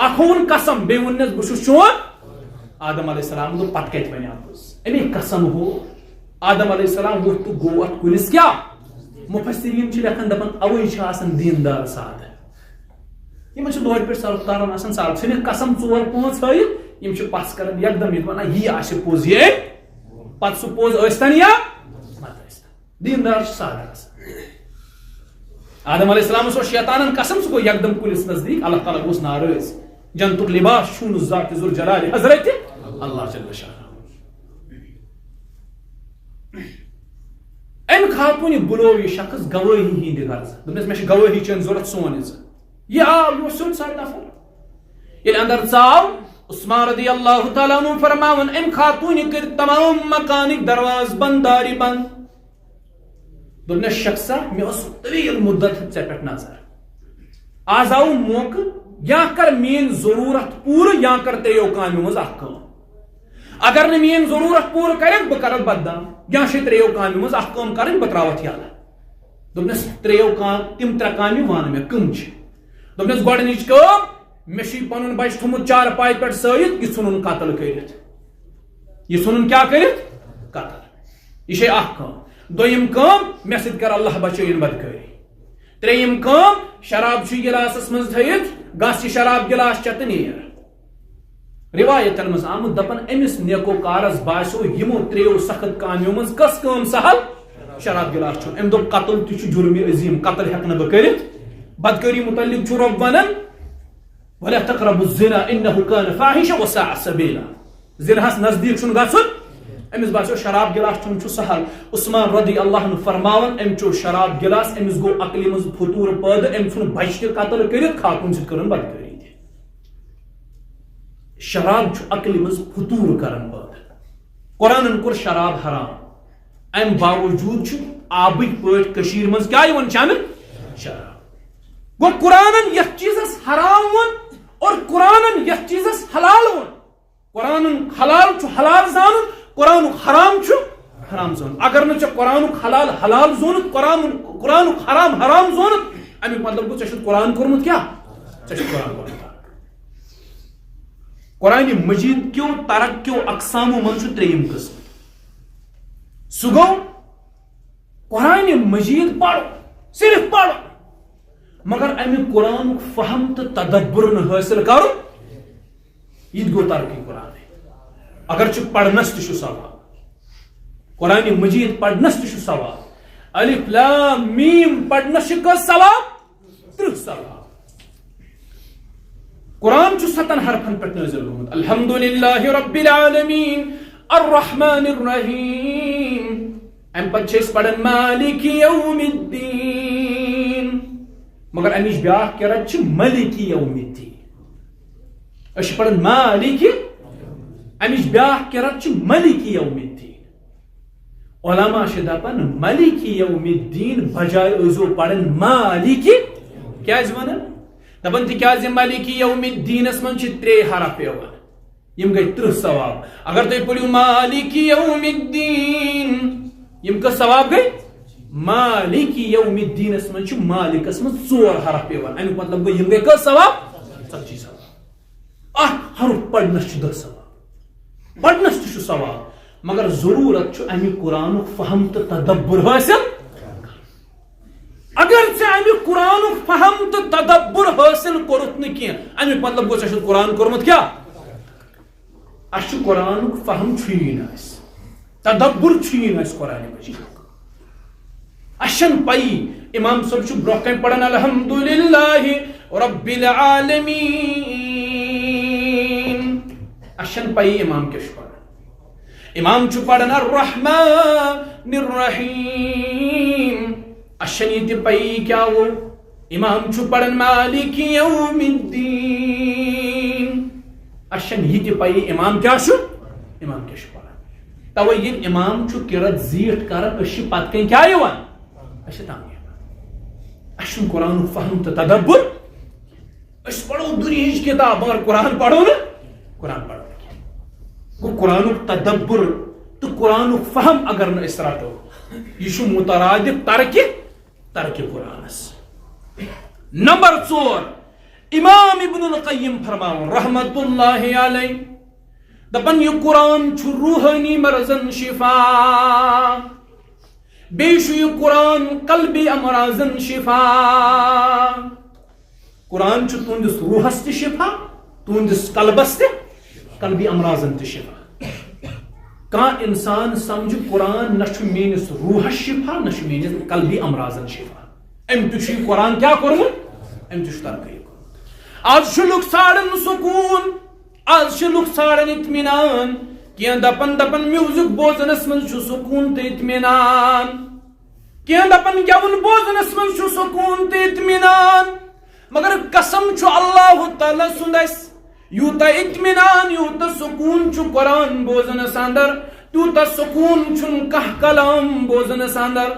اکھ ہووُن قسم بیٚیہِ ووٚننس بہٕ چھُس چون آدم علیہ السلام دوٚپ پتہٕ کتہِ ونے پوٚز امی قسم ہو آدم علیہ السلام ووٚتھ تہٕ گوٚو اتھ کُلِس کیٛاہ مُفسریٖن چھِ لیکھان دپان اوے چھِ آسان دیٖندار سادٕ یِمن چھُ لورِ پٮ۪ٹھ سرُف تاران آسان سہل ژھٕنِکھ قسم 4-5 ہٲیِتھ یِم چھِ پس کران یکدم ییٚتہِ ونان یی آسہِ پوٚز یہِ پتہٕ سُہ پوٚز ٲسۍتن یا مت ٲسۍتن دیٖندار چھُ سادٕ آسان آدم علیہ السلام سو شیطانن قسم سو یکدم کلس نزدیک اللہ تعالیٰ گوس ناراض جنتک لباس چھون ذات ذوالجلال حضرت اللہ جل شانہ. ام خاتون بلو یہ شخص گواہی ہند غرض دس مے گواہی چین ضرورت سون یہ آو یہ سن سارے نفر یل اندر ژاو عثمان رضی اللہ تعالیٰ عنہ فرماون ام خاتون کر تمام مکانک درواز بند داری بند. دس شخصا مے اس طویل مدت ژے پہ نظر آز آو موقع یا کر مین ضرورت پور یا کر تریو کامو مز اخ کام. اگر نہ مین ضرورت پور کرک بہ کرک بدام یا تریو کامو مز اخ کام کرن بہ تراوت یل. دس تریو کام تم ترے کامہ وان مے کم دس گۄڈنِچ کٲم مے چھ پنن بچہ تھومت چار پاے پہ سٲیِتھ یہ ژھُنُن قتل کٔرِتھ. یہ ژھُنُن کیا کٔرِتھ قتل. یہ اخ کام. دویم کام مے سۭتۍ کر اللہ بچٲیِن بدکٲری. ترٛیٚیِم کام شراب چھُ گلاسس منٛز تھٲیِتھ گژھ یہِ شراب گلاس چٮ۪تہٕ نیر. روایتن مز آمد دپن امس نیکو کارس باسو یمو تریو سخت کامیو مز کس کام سہل شراب گلاس چھُ. ام دوٚپ قتل تہِ چھُ جرم عظیم قتل ہیٚکہٕ نہٕ بہٕ کٔرِتھ. بدکٲری متعلق چھُ رب ونان ولا تقربوا الزنا انه كان فاحشا وساء سبيلا. زناہس نزدیک چھُنہٕ گژھُن. امس باسو شراب گلاس چھُنہٕ چھُ سہل. عثمان رضی اللہ عنہ فرماون ام چو شراب گلاس امس گو عقلہِ منٛز فطور پٲدٕ ام ژھُن بچہِ تہِ قتل کٔرِتھ خاتون سۭتۍ کٔرٕن بدکٲری. شراب عقل مز فطور کرن پٲدٕ. قرآن کور شراب حرام. ام باوجود آبک پٲٹھۍ کشیر مز کیا یوان چانہ شراب. گو قرآن یتھ چیزس حرام ون اور قرآن یتھ چیزس حلال ون. قرآن حلال حلال زانن قرآن حرام حرام زون. اگر نہ قرآن حلال حلال زونت قرآن حرام حرام زونت امیک مطلب گو ژےٚ قرآن کورمت کیا قرآن کورمت. قرآن مجید کیو ترک کیو اقسامو من تریم قسم. سہ گو قرآن مجید پڑھو صرف پڑھو مگر امی قرآن فہم تو تدبر حاصل کرو یہ گو ترقی قرآن. اگر پڑھنس تہ ثواب قرآن مجید پڑھنس تہ ثواب. الف لام میم پڑھنس کس ثواب 30 ثواب. قرآن 7 حرفن پہ نازل گومت. الحمدللہ رب العالمین الرحمن الرحیم. ام پتہ پڑھن مالک یوم الدین مگر امچ بیاکھ قرأت ملک یوم الدین. اس پڑھن مالک امچ بیاکھ قرأت ملک یوم الدین. علماء دپان ملک یوم الدین بجائے ازو پڑھن مالک کیا ونان دپان تکیاز مالک یوم الدینس من 3 حرف یوان یم گئی 30 ثواب. اگر تھی پڑھو مالک یوم الدین یم کا ثواب گئی مالک یوم الدینس من مالکس من 4 حرف یوان. امیک مطلب گئی یم گئی کس ثواب 40 ثواب. حرف پڑھنس 10 ثواب پڑھنس تہ ثواب مگر ضرورت امی قرآن فہم تو تدبر حاصل. اگر امی قرآن فہم تو تدبر حاصل کورت نا کی امیک مطلب گو ژےٚ قرآن کورمت کیا اس قرآن فہم تدبر قرآن مجید اشن پائی. امام صاحب برہ کن پڑھان الحمدللہ رب العالمین اشن پائی امام کیا پڑھان. امام پڑھان الرحمن الرحیم اشن یہ پائی کیا وہ امام پڑھان مالک یوم الدین اشن یہ پائی امام کیا امام کیا پڑھان. توے یہ امام قرأت زیٹھ کران اس پتہ کن کیا یوان اشن قرآن فہم تو تدبر. اس پڑھو دنیاچ کتاب مگر قرآن پڑھو نا قرآن پڑھو گو قرآن تدبر تو قرآن فہم اگر نہ اس رٹو یہ مترادف ترک قرآنس. نمبر 4 امام ابن القیم فرماون رحمت اللہ علیہ دپن یہ قرآن روحانی مرضن شفا بیش یہ قرآن قلبی امراضن شفا. قرآن تہندس روحس تہ شفا تہندس قلبس تہ قلبی امراضن تہ شفا. کان انسان سمجھ قرآن نہ میس روحس شفا نہ میس قلبی امراضن شفا. ام تہ قرآن کیا کورمت ام تہ ترقی آج لوگ ژھانڈان سکون آج لوگ ژھانڈان اطمینان کی دپان میوزک بوزنس من سکون تو اطمینان کی دپان گیون بوزنس من سکون تو اطمینان مگر قسم چھ اللہ تعالی سند یوتا اطمینان یوتا سکون چھ قرآن بوزنس اندر تیوتا سکون چھن کہ کلام بوزنس اندر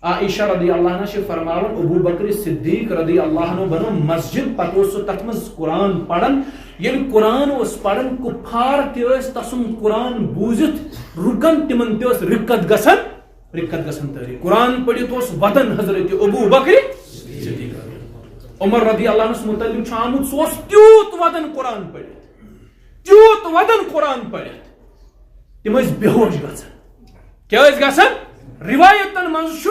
عائشہ رضی اللہ عنہ سے فرماون ابو بکر صدیق رضی اللہ عنہ بنو مسجد پتہ سو تتھ مز قرآن پڑھن یل قرآن اس پڑھن کفار تس تسن قرآن بوزت رکن تمن تس رکت گسن تاری قرآن پڑھت اس ودن حضرت ابو بکر صدیق عمر رضی اللہ عنہ متعلق آمت سو تیوت ودن قرآن پڑھت تیوت ودن قرآن پڑھت تم بے ہوش گژھان کیا گژھان روایتن مز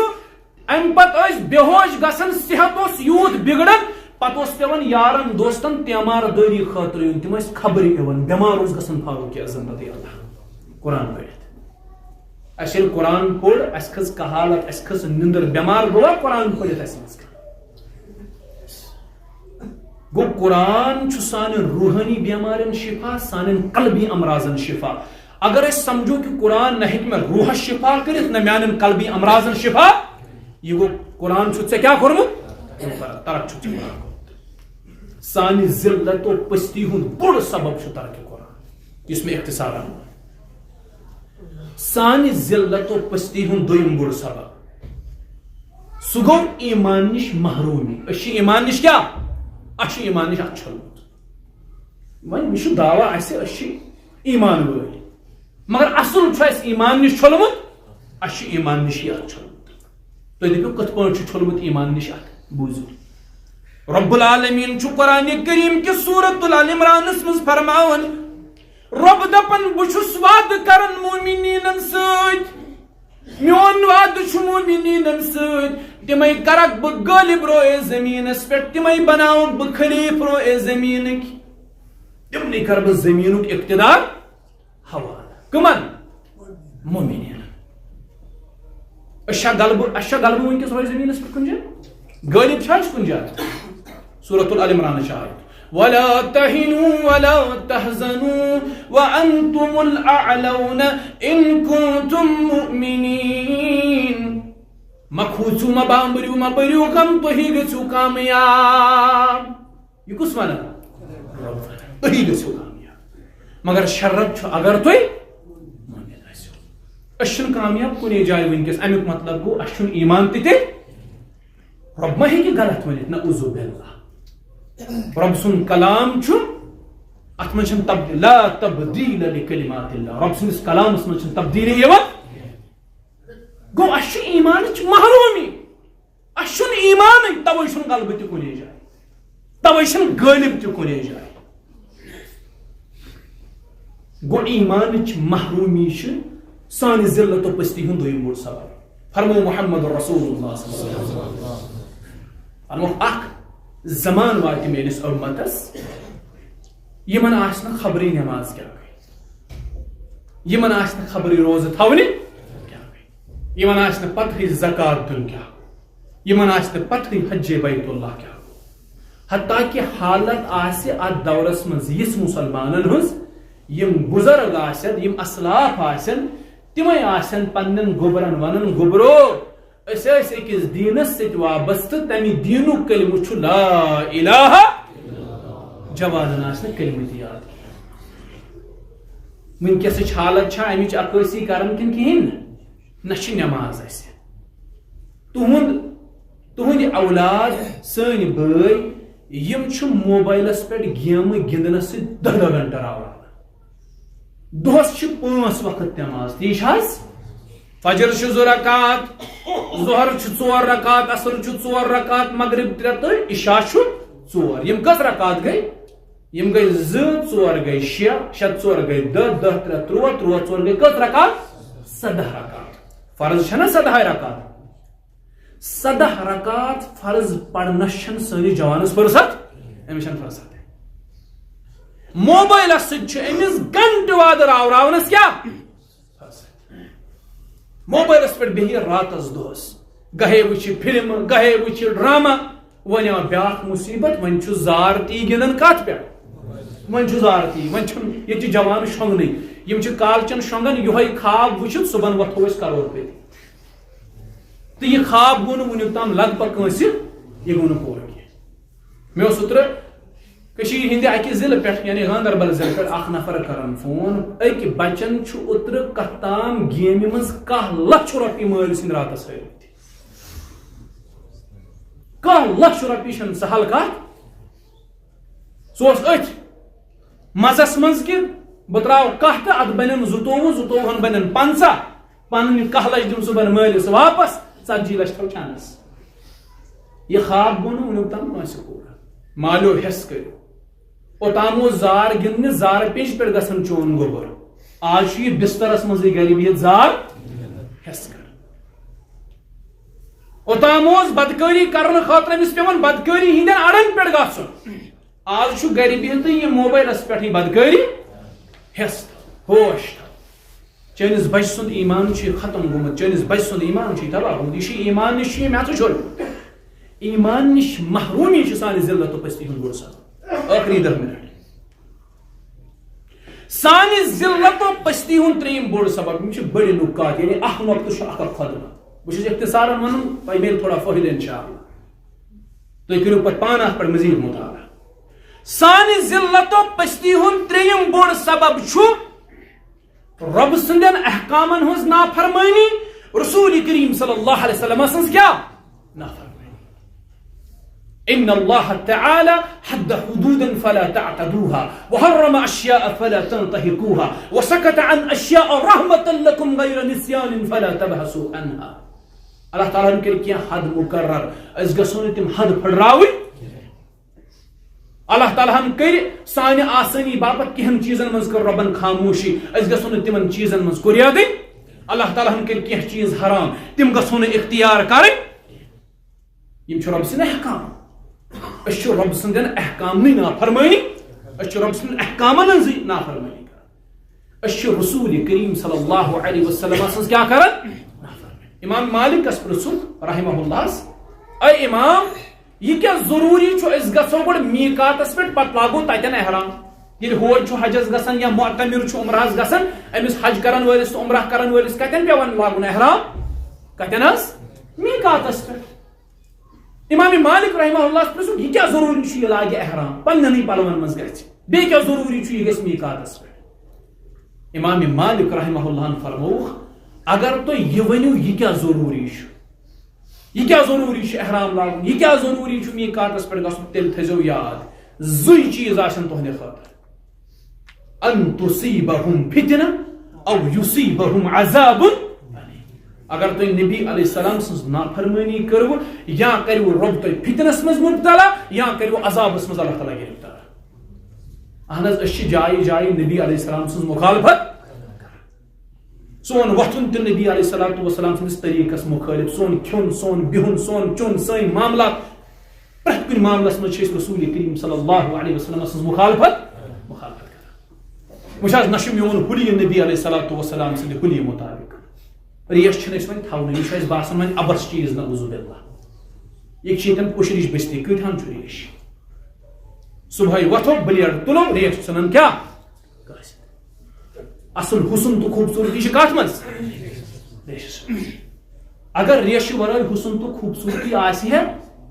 ام پتہ بے ہوش گژھان صحت اس یوت بگڑان پتہ اس پیوان یارن دوستن تیمار داری خاطر یون تم خبر یوان بیمار اس گژھان فاروق اعظم رضی اللہ قرآن پڑھت اس قرآن پوڑ اس کھس کہالت اس کھس نندر بیمار گوا قرآن پڑھت اس مز گو قرآن چھ سان روحانی بیمارن شفا سان قلبی امراضن شفا اگر اس سمجھو کہ قرآن نہ ہیکہ میں روح شفا کرت نہ میان قلبی امراضن شفا یہ گو قرآن چھ ژے کیا کورمت ترک چھ قرآن سان ذلت و پستی ہند بڑ سبب چھ ترک قرآن اس میں اختصار سان ذلت و پستی ہند دویم بڑ سبب سہ گو ایمان نش محرومی اس ایمان نش کیا اس ایمان نش چھلمت ون یہ دعویٰ اس ایمان ول مگر اصل اس ایمان نش چھلمت اس ایمان نش چھلمت تھی دپو کت پہ چھلمت ایمان نش بوزو رب العالمین قرآن کریم کہ سورت ال عمرانس مز فرماون رب دپن بچھس وعد کرن مومنین ست میون وعد چھ مومنین ست تمے کرک بہ غالب روئے زمینس پہ تمے بناؤ بہ خلیف روئے زمین تمنے کر بہ زمین اقتدار حوالہ کمن مومنین اشا غلب ونکس روئے زمینس پہ کن جائے غالب چھ کن جائے سورۃ العمران شاہد ولا تهنوا ولا تحزنوا وانتم الاعلون ان كنتم مؤمنين مکھوچو مبریو غم تھی گھو کامیاب یہ کس ون تھی گھو کامیاب مگر شرط اگر تھی مومن کامیاب کن جائے ونکس امیک مطلب گو اچھن ایمان تھی رب ما ہیکہ غلط ونت نعوذ باللہ رب سن کلام ات من لا تبدیل لکلمات اللہ رب سندس کلامس من تبدیلی یوان گو اس ایمان محرومی اس ایمان توے چھ غلب تہ کنے جائے توے چھ غالب تہ کنے جائے گو ایمان محرومی سان ذلت و پستی ہند دویم بوڑ سبب فرمو محمد رسول اللہ صلی اللہ علیہ وسلم فرمو اخ زمان وات میس امتس یمن آسن خبری نماز کیا گئی یمن آسن خبری روز تھونی کیا گئی یمن آسن پتہ زکات دن کیا یمن آسن پتہ حج بیت اللہ کیا حتیٰ کہ حالت آسے ات دورس مز یس مسلمانن ہز یم بزرگ آسن یم اسلاف آسن تمے آسن پنن گبرن ونن گبرو اس اکس دینس ست وابستہ تمہ دینک کلمہ چھ لا الہ جوانن آسن کلمہ یاد ونکس حالت امچ عکاسی کران کن کہین نہ نماز اس تہند اولاد سن بھائی یم چھ موبائلس پہ گیم گندنس ست 10 گھنٹہ راوان دہس 5 وقت نماز تی فجر 2 رکعت ظہر 4 رکعت عصر 4 رکعت مغرب 3 تو عشاء 4 یم کس رکعت گئی یم گئی 2 4 گئی 6 6 4 گئی 10 10 3 13 13 4 گئی کس رکعت 17 رکعت فرض چھنا 17 رکعت 17 رکعت فرض پڑھنس چھن سانی جوانس فرصت امس چھن فرصت موبائل ست امس گھنٹہ واد راونس کیا موبائلس پہ بہی راتس دہس گہے وچھ فلم گہے وچھ ڈرامہ ون آو بیاکھ مصیبت ون چھ زارتی گندن کت پہ ون چھ زارتی ون چھ یہ جوان شونگنی یم چھ کالچن شونگن یہ خواب وچھت صبح وتھو اس کروڑ پتی تو یہ خواب گو ونیک تام لگ بھگ کنس یہ گو پور کی مے اوتر ہند اکہ ضلع پہ یعنی گاندربل ضلع پہ اخ نفر کران فون اکہ بچن اوتر کت تام گیمہ من 10 لچھ روپیہ مال سند راتس ہرمت 10 لچھ روپیہ سہل کت سہ ات مزس من کہ بہ تراو 10 تو ات بنن 22 بنن 50 پن 10 لچھ دم صبح مالس واپس 40 لچھ تھو چانس یہ خواب گو ونیک تام کنس پورا مالو حس کرو اوتام زار گندن زار پنج پہ گھن چون گوبر آج یہ بسترس مزے گھر بہت زار حس کر اوتام بدکاری کرنے خاطر امس پیون بدکاری ہند اڑن پہ گھن آج گھر بہت یہ موبائلس پہ بدکاری حس ہوش چانس بچ سند ایمان ختم گومت چانس بچ سند ایمان تباہ گومت یہ ایمان نش مت ایمان نش محرومی سان ذلت و پستی ہند بوڑ سبب آخری 10 منٹ سان ذلت و پستی ہند تریم بوڑ سبب بڑے نکات یعنی اخ نقطہ اخ خدمہ بہت اختصارا ون پہ میل تھوڑا فائدہ انشاءاللہ تھی کرو پہ پان ات پہ مزید مطالعہ سان ذلت و پستی ہند تریم بوڑ سبب رب سندین احکامن ہز نافرمانی رسول کریم صلی اللہ علیہ وسلم سنز کیا نافرمانی ان اللہ تعالی حد حدودا فلا تعتدوها وحرم اشیاء فلا تنتهكوها وسكت عن اشیاء رحمتا لكم غیر نسیان فلا تبحثوا عنها اللہ تعالی نے کیا حد مقرر اس گسون تم حد پھڑراوی اللہ تعالیٰ ہم کر سانہ آسانی باپت کہن چیزن مز کر ربن خاموشی اس گھن تمن چیزن مز کوریا دن اللہ تعالیٰ ہم کر کی چیز حرام تم گھن اختیار کریں یم رب سند احکام اس رب سند احکام نافرمانی اس رب سند احکامن ہز نافرمانی کر اس رسول کریم صلی اللہ علیہ وسلم سن کیا کرن امام مالک اس پرسو رحمہ اللہ اے امام یہ کیا ضروری اس گھو گو میقاتس پہ پتہ لاگو تتن احرام یہ ہور حجس گھن یا معتمر عمرہس گھن امس حج کرن ولس تو عمرہ کرن ولس کتن پیون لاگن احرام کتن میقاتس پہ امام مالک رحمہ اللہ پرسو یہ کیا ضروری یہ لاگہ احرام پنن پلون مز گھس بی کیا ضروری یہ گھس میقاتس پہ امام مالک رحمہ اللہ فرموخ اگر تو یہ ونیو یہ کیا ضروری یہ کیا ضروری احرام لاگن یہ کیا ضروری میقاتس پہ گھن تیل تھو یاد زی چیز آن تہندِ خاطر ان تصیبہم فتنہ او یصیبہم عذاب اگر تھی نبی علیہ السلام سن نافرمانی کرو یا کرو رب تھی فتنس مز مبتلا یا کرو عذابس مز اللہ تعالیٰ گرفتار اہن اس جائے جائے نبی علیہ السلام سن مخالفت سون وتھن تو نبی علیہ السلام سندس طریقس مخالف سون کھیون سون بہن سون چون سن معاملات پریت کن معاملس مز رسول کریم صلی اللہ علیہ وسلم سن مخالفت کران نش میون حلی نبی علیہ السلام سند حلی مطابق ریش ون تھونے یہ باسان وی ابس چیز نعوذ باللہ یہ پشرش بستی کتان ریش صبح وتھو بلیڈ تلو ریش ژھنان کیا اصل حسن تو خوبصورتی کت مز اگر ریش ورائے حسن تو خوبصورتی آسی ہے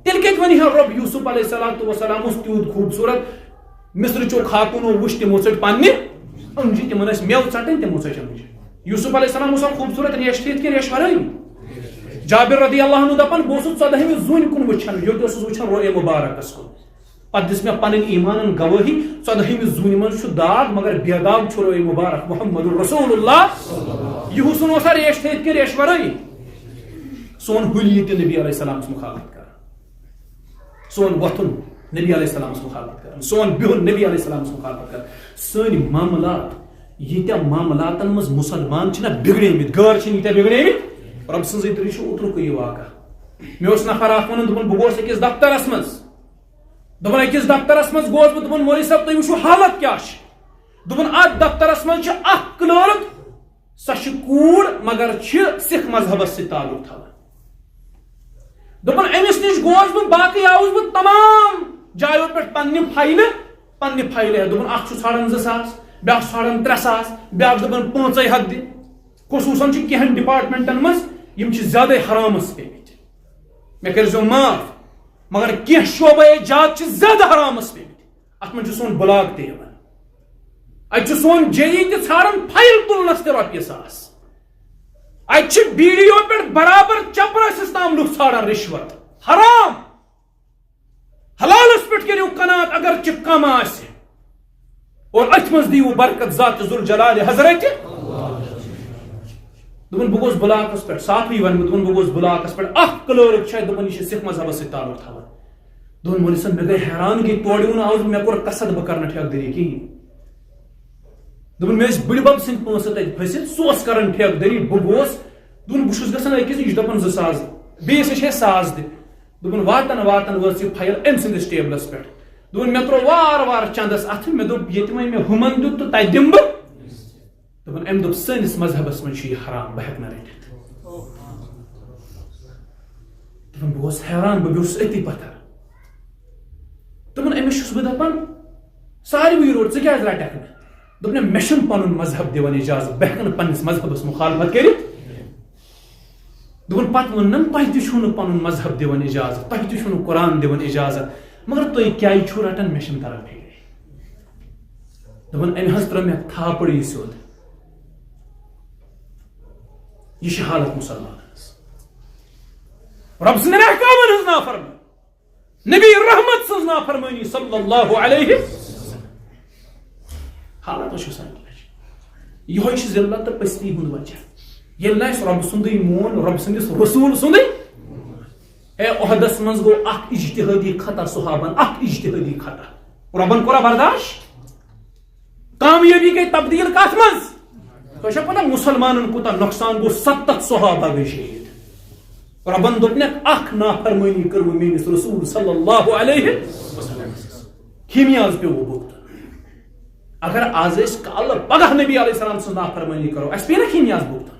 تیل کت ون رب یوسف علیہ السلام اس تیوت خوبصورت مصر چو خاتونو وچ تمو ژٹ پنہ انجی تمن میو ژٹن تمو ژٹ یوسف علیہ السلام خوبصورت ریش تھی کہ ریش ورائے جابر رضی اللہ عنہ دپان بہت 14 زون کن وچھان یوت وچھان روئے مبارکس کن پتہ دس میں پن ایمان گواہی 14 زون من داغ مگر بے داغ چھ روئے مبارک محمد رسول اللہ یہ حسن اوسا ریش تھی کہ ریش ورائے سون حلی تہ نبی علیہ السلام مخالفت کر سون وتھن نبی علیہ السلام مخالفت کر سون بہن نبی علیہ السلام مخالفت کر سن معاملات یہ معاملاتن مز مسلمان چھنا بگڑے مت غیر چھن یہ بگڑے مت رب سن طریقہ چھ اترک یہ واقعہ مے اس نفر اخ ون دپن بہ گوس اکس دفترس مز دپن اکس دفترس مز گوس بہ دپن مولوی صاحب تُہۍ وٕچھو حالت کیا چھ دپن ات دفترس مز چھ اخ کلرک سہ چھ کوڑ مگر چھ سکھ مذہبس سی تعلق تھاوان دپن امس نش گوس بہ باقی آوس بہ تمام جایو پہ پنہ فائلہ دپن اخ ژھانڈان 2000 بیاکھ ژھانڈان 3000 بیاکھ دپن 500 دِ خصوصاً کینٛہن ڈپارٹمنٹن مز یم زیادہ حرامس پیمت مے کرزو معاف مگر کینٛہہ شعبہ جات زیادہ حرامس پیمت ات من سون بلاک تہ ات سون جی تہ ژھانڈان فائل تلنس تہ رۄپیہِ 1,000 ات بی ڈی او پہ برابر چپرس تام لوگ ژھانڈان رشوت حرام حلالس پہ کریو قناعت اگر کم آسہ اور ات مز دیو برکت ذات ذوالجلال حضرت دپن بہ گوس بلاکس پہ صافی ون دپن بہ گوس بلاکس پہ اخ کلرک چھ دپن یہ سکھ مذہبس سۭتۍ تعلق تھاوان دپن مولوی صٲب مے گئی حیرانگی تورٕ آوُس مے کوٚر قصد بہ کرنہٕ ٹھیکدٔری کہیٖنۍ دپن مے ٲسۍ بٕڈِ بب سٕنٛدۍ پونٛسہٕ تتہِ پھٔسِتھ سُہ اوس کران ٹھیکدٔری بہ گوس دپن بہ چھُس گژھان أکِس نِش دپان 2,000 بیٚیِس نِش 1,000 دِ دپن واتن وٲژ یہِ فایل أمۍ سٕنٛدِس ٹیبلس پٮ۪ٹھ دپن مے ترٛوو وار چندس اتھٕ مے دوٚپ ییٚتہِ وۄنۍ مے ہُمن دیُت تہٕ تتہِ دِمہٕ بہٕ دپن أمۍ دوٚپ سٲنِس مذہبس منٛز چھُ یہِ حرام بہٕ ہٮ۪کہٕ نہٕ رٔٹِتھ دپن بہٕ گوس حیران بہٕ بیوٗٹھُس أتی پتھر دپن أمِس چھُس بہٕ دپان ساروٕے روٚٹ ژٕ کیٛازِ رٹکھ نہٕ دوٚپنم مےٚ چھُنہٕ پنُن مذہب دِوان اجازت بہٕ ہٮ۪کہٕ نہٕ پننِس مذہبس مخالفت کٔرِتھ دپن پتہٕ ووٚننم تۄہہِ تہِ چھُو نہٕ پنُن مذہب دِوان اجازت تۄہہِ تہِ چھُو نہٕ قرآن دِوان اجازت مگر تُہۍ کیٛازِ چھُو رٹان مےٚ چھُنہٕ تران فکرے دپن أمۍ حظ ترٛٲو مےٚ تھاپڑی سیوٚد یہ چھِ حالت مسلمانن ہٕنٛز رب سٕنٛدٮ۪ن احکامن ہٕنٛز نافرمٲنی نبی رحمت سٕنٛز نافرمٲنی صلی اللہ علیہ حالت چھُ سانہِ لجہِ یِہوے چھِ ذلت تہٕ پستی ہُنٛد وجہ ییٚلہِ نہٕ اَسہِ رۄبہٕ سُنٛدٕے مون رۄبہٕ سٕنٛدِس رسوٗل سُنٛدٕے اے عہدس منٛز گوٚو اکھ اجتہٲدی خطا صحابن اکھ اجتہٲدی خطا رۄبن کوٚرا برداشت کامیٲبی گٔے تبدیل کتھ منٛز تۄہہِ چھا پتہ مسلمانن کوٗتاہ نۄقصان گوٚو 70 صحابہ گٔے شہیٖد رۄبن دوٚپنکھ اکھ نافرمٲنی کٔروٕ میٲنِس رسوٗل صلی اللہ علیہ وسلم خیمیاز پیوٚوُ بُگتُن اگر آز أسۍ کالہٕ پگہہ نبی علیہ السلام سٕنٛز نافرمٲنی کرو اَسہِ پیٚیہِ نا خیمیاز بُگتُن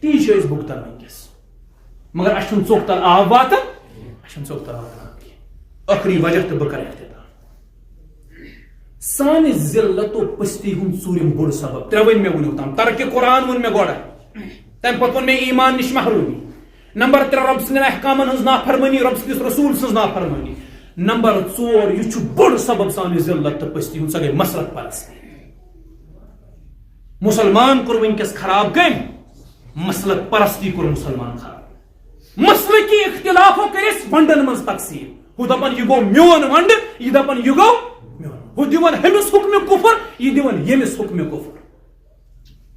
تی چھِ أسۍ بُگتان وٕنکیٚس مگر اَسہِ چھُنہٕ ژوٚک تل آب واتان اَسہِ چھُنہٕ ژوٚک تل آب واتان کینٛہہ ٲخری وجہ تہٕ بہٕ کرٕ اختتام سانہِ ذلت و پستی ہُنٛد ژوٗرِم بوٚڑ سبب ترٛےٚ مےٚ وُنیُک تام ترکہِ قرآن ووٚن مےٚ گۄڈٕ تمہِ پتہٕ ووٚن مےٚ ایمان نِش محروٗمی نمبر 3 رۄب سٕنٛدٮ۪ن احکامن ہٕنٛز نافرمٲنی رۄب سٕنٛدِس رسوٗل سٕنٛز نافرمٲنی نمبر 4 یہِ چھُ بوٚڑ سبب سانہِ ذلت تہٕ پستی ہُنٛد سۄ گٔے مسلک پرستی مسلمان کوٚر وٕنکیٚس خراب کٔمۍ مسلک پرستی کوٚر مسلمان خراب مسلکی اختلافو کٔرۍ أسۍ ونڈن منٛز تقسیٖم ہُہ دپان یہِ گوٚو میون ونڈٕ یہِ دپان یہِ گوٚو میون ہُہ دِوان ہُمِس حُکمہِ کُفر یہِ دِوان ییٚمِس حُکمہِ کُفر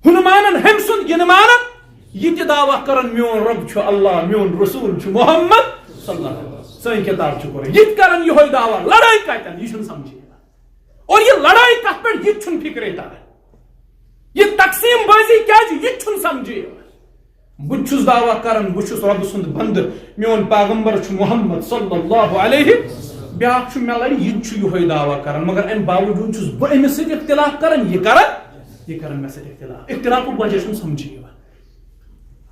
ہُہ نہٕ مانان ہُمہِ سُنٛد یہِ نہٕ مانان یہ تہِ دعویٰ کران میون رب چھُ اللہ میون رسول چھُ محمد صلی اللہ علیہ وسلم سٲنۍ کتاب چھُ قرآن یہ کران یِہوے دعویٰ لڑٲے کتٮ۪ن یہ چھُنہٕ سمجھے اور یہ لڑٲے کتھ پٮ۪ٹھ یہ چھُنہٕ فکرے تران یہ تقسیم بازی کیازِ یہ چھُنہٕ سمجھے بہٕ چھُس دعویٰ کران بہٕ چھُس رۄبہٕ سُنٛد بنٛدٕ میون پیغمبر چھُ محمد صلی اللہ علیہ بیاکھ چھُ مےٚ لڑِ یہِ تہِ چھُ یِہوے دعویٰ کران مگر امہِ باوجوٗد چھُس بہٕ أمِس سۭتۍ اختلاف کران یہ کران مےٚ سۭتۍ اختلافُک وجہ چھُنہٕ سمجھے یِوان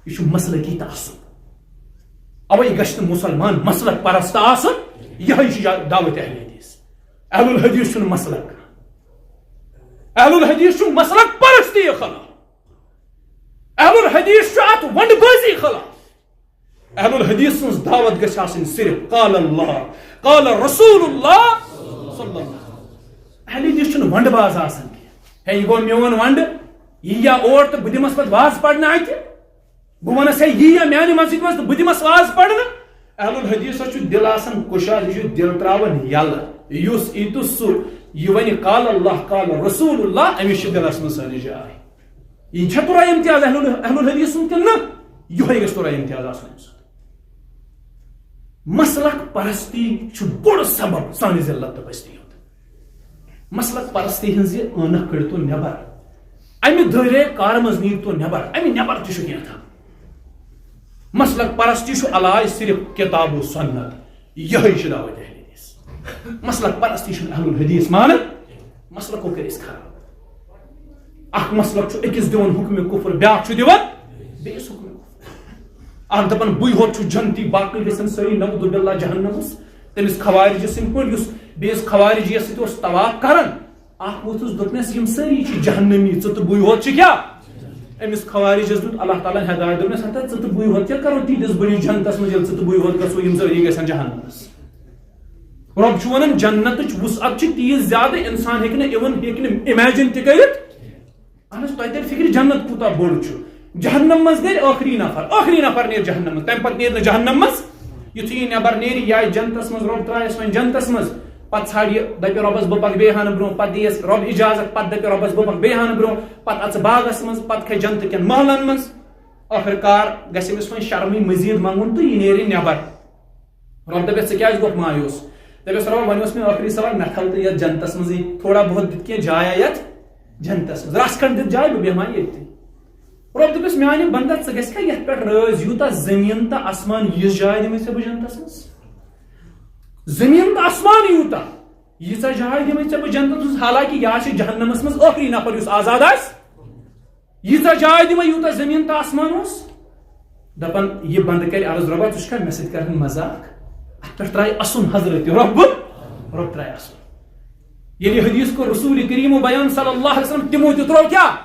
یہ مسلکی تعصب اوے گژھِ نہٕ مسلمان مسلک پرست آسُن یِہوے چھِ دعوت اہل حدیث اہل الحدیث چھُنہٕ مسلک اہل الحدیث چھُ مسلک پرستی خلاف اہل الحدیث چھُ اتھ ونڈ بٲزی خلاف اہل الحدیث سٕنٛز دعوت گژھِ آسٕنۍ صرف قال اللہ قال رسول اللہ صلی اللہ علیہ وسلم اہل حدیث چھُنہٕ ونڈ باز آسان کینٛہہ ہے یہِ گوٚو میون ونڈ یہِ یا اور تہٕ بہٕ دِمس پتہٕ واز پرنہٕ اَتہِ بہٕ ونس ہے یہِ یا میانہِ مسجد منٛز تہٕ بہٕ دِمس واز پرنہٕ اہل الحدیثس چھُ دل آسان کُشاد یہِ چھُ دل تراوان یلہٕ یُس ییٖتُس سُہ یہ ونہِ قال اللہ قال رسول اللہ أمِس چھِ دلس منٛز سٲنۍ جاے یہِ چھا تورا امتیاز اہل الحدیث سُنٛد کِنہٕ نہٕ یِہوے گژھِ تورا امتیاز آسُن أمۍ سُنٛد مسلک پرستی چھُ بوٚڑ سبب سانہِ ذلت تہٕ پستی ہُنٛد مسلک پرستی ہٕنٛز یہِ ٲنکھ کٔڑتو نٮ۪بر امہِ دٲیرے کار منٛز نیٖرتو نٮ۪بر امہِ نٮ۪بر تہِ چھُ کینٛہہ مسلک پرستی چھُ علاج صرف کتاب و سنت یِہوے چھِ دعوت اہل حدیث مسلک پرستی چھُنہٕ اہل الحدیث مانان مسلکو کٔرۍ أسۍ خراب اکھ مسلک چھُ أکِس دِوان حُکمہِ کُفر بیاکھ چھُ دِوان بیٚیِس حُکمہِ کُفر اخ دپان بُے ہوت چھُ جنتی باقٕے گژھن سٲری نعوذ باللہ جہنمس تٔمِس خوارجہِ سٕنٛدۍ پٲٹھۍ یُس بیٚیِس خوارجیَس سۭتۍ اوس طواف کران اکھ ووٚتھُس دوٚپنس یِم سٲری چھِ جہنمی ژٕ تہٕ بُے ہوت چھِ کیٛاہ أمِس خوارجس دیُت اللہ تعالیٰ ہدایت دوٚپنس ہتا ژٕ تہٕ بُے ہوت کیٛاہ کرو تیٖتِس بٔڑِس جنتس منٛز ییٚلہِ ژٕ تہٕ بُے ہوت گژھو یِم سٲری گژھن جہنمس رۄب چھُ ونان جنتٕچ وسعت چھِ تیٖژ زیادٕ انسان ہیٚکہِ نہٕ اِوٕن ہیٚکہِ نہٕ اِمیجِن تہِ کٔرِتھ اہن حظ تۄہہِ ترِ فِکرِ جنت کوٗتاہ بوٚڑ چھُ جہنم منٛز نیرِ ٲخری نفر نیرِ جہنم منٛز تمہِ پتہٕ نیرِ نہٕ جہنم منٛز یُتھُے یہِ نیبر نیرِ یہِ آیہِ جنتس منٛز رۄب ترٛایس وۄنۍ جنتس منٛز پتہٕ ژھانڈِ یہِ دپہِ رۄبس بہٕ پکہٕ بیٚیہِ ہانہٕ برونٛہہ پتہٕ دِیس رۄب اجازت پتہٕ دپہِ رۄبس بہٕ پکہٕ بیٚیہِ ہانہٕ برونٛہہ پتہٕ اژٕ باغس منٛز پتہٕ کھژِ جنتہٕ کٮ۪ن محلن منٛز ٲخر کار گژھِ أمِس وۄنۍ شرمٕے مٔزیٖد منٛگُن تہٕ یہِ نیرِ نیبر رۄب دپٮ۪س ژٕ کیٛازِ گوٚکھ مایوٗس دپٮ۪س رۄبا وۄنۍ اوس مےٚ ٲخری سوال مےٚ تھاو تہٕ یتھ جنتس منٛزٕے تھوڑا بہت دِتھ کینٛہہ جایا یتھ جنتس منٛز رژھ کھنڈ دِتھ جاے بہٕ بیٚہمہٕ ہا ییٚتہِ رۄب دپٮ۪س میانہِ بندا ژٕ گژھکھا یتھ پٮ۪ٹھ رٲزۍ یوٗتاہ زٔمیٖن تہٕ آسمان یِژھ جاے دِمے ژےٚ بہٕ جنتس منٛز زٔمیٖن تہٕ آسمان یوٗتاہ ییٖژاہ جاے دِمے ژےٚ بہٕ جنتس منٛز حالانکہِ یہِ آسہِ جہنمس منٛز ٲخری نفر یُس آزاد آسہِ ییٖژاہ جاے دِمے یوٗتاہ زٔمیٖن تہٕ آسمان اوس دپان یہِ بنٛدٕ کرِ عرض رۄبا ژٕ چھُکھا مےٚ سۭتۍ کران مزاق اتھ پٮ۪ٹھ ترٛایہِ اسُن حضرت رۄب ترٛایہِ اسُن ییٚلہِ حدیث کوٚر رسول کریٖمو بیان صلی اللہ علیہ وسلم تِمو تہِ ترٛوو کیٛاہ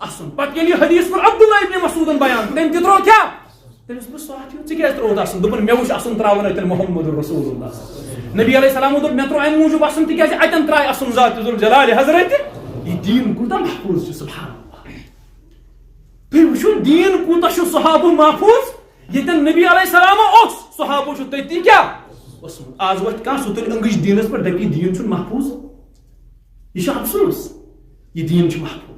اسُن پتہٕ ییٚلہِ یہِ حدیث کوٚر عبداللہ ابن مسعوٗدن بیان تٔمۍ تہِ ترٛوو کیٛاہ تٔمِس دوٚپ ساتھی ژٕ کیٛازِ ترٛووُتھ اسُن دوٚپُن مےٚ وُچھ اسُن ترٛاوان اتٮ۪ن محمد رسول اللہ نبی علیہ السلامو دوٚپ مےٚ ترٛوو امہِ موٗجوٗب اسُن تِکیٛازِ اتٮ۪ن ترٛایہِ اسُن ذات ذوالجلالِ حضرت یہِ دیٖن کوٗتاہ محفوٗظ چھُ سبحان اللہ تُہۍ وٕچھِو دیٖن کوٗتاہ چھُ صحابہٕ محفوٗظ ییٚتٮ۪ن نبی علیہ السلامو اوس صحابو چھُ تٔتی کیٛاہ اوسمُت آز وۄتھِ کانٛہہ سُہ تُلہِ أنگٕچ دیٖنس پٮ۪ٹھ دپہِ یہِ دیٖن چھُنہٕ محفوٗظ یہِ چھُ افسوٗس یہِ دیٖن چھُ محفوٗظ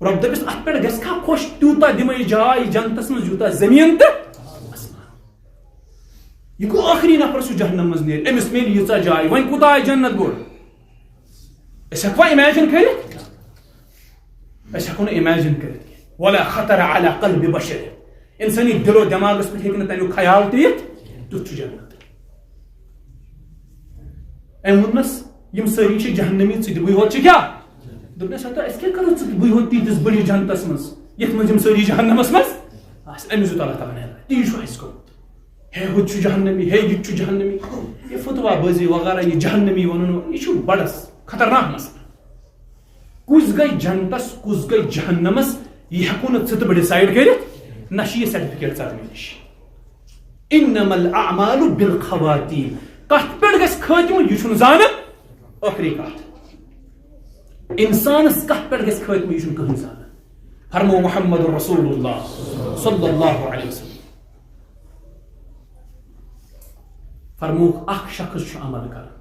رۄب دپٮ۪س اتھ پٮ۪ٹھ گژھِ کھا خۄش تیوٗتاہ دِمے جاے جنتس منٛز یوٗتاہ زٔمیٖن تہٕ یہِ گوٚو ٲخری نفر سُہ جہنم منٛز نیرِ أمِس میلہِ ییٖژاہ جاے وۄنۍ کوٗتاہ آسہِ جنت گوٚڑ أسۍ ہٮ۪کوا اِمیجِن کٔرِتھ أسۍ ہٮ۪کو نہٕ اِمیجِن کٔرِتھ کینٛہہ ولا خطر علی قلبِ بشر انسٲنی دِل و دٮ۪ماغس پٮ۪ٹھ ہیٚکہِ نہٕ تمیُک خیال تہِ یِتھ تیُتھ چھُ جنت أمۍ ووٚننس یِم سٲری چھِ جہنمی ژٕ تہِ بٕے ہوت چھِ کیٛاہ دوٚپنس ہتا أسۍ کیٛاہ کرو ژٕ تہِ بٕے ہوت تیٖتِس بٔڑِس جنتس منٛز یتھ منٛز یِم سٲری جہنمس منٛز آسہِ أمِس دیُت اللہ تعالیٰ ہن تی چھُ اَسہِ کوٚرمُت ہے ہُہ تہِ چھُ جہنمی ہے یہِ تہِ چھُ جہنمی یہِ فتوا بٲزی وغیرہ یہِ جہنمی ونُن یہِ چھُ بڑٕ خطرناک مسلہٕ کُس گٔے جنتس کُس گٔے جہنمس یہِ ہٮ۪کو نہٕ ژٕ تہٕ بہٕ ڈِسایڈ کٔرِتھ نہ چھِ یہِ سرٹِفکیٹ ژَلنہٕ نِش انما الاعمال بالخواتیم کتھ پٮ۪ٹھ گژھِ خٲتمہٕ یہِ چھُنہٕ زانان ٲخری کتھ انسانس کتھ پٮ۪ٹھ گژھِ خٲتمہٕ یہِ چھُنہٕ کٕہٕنۍ زانان فرمو محمد رسول اللہ صلی اللہ علیہ وسلم فرموک اکھ شخص چھُ عمل کران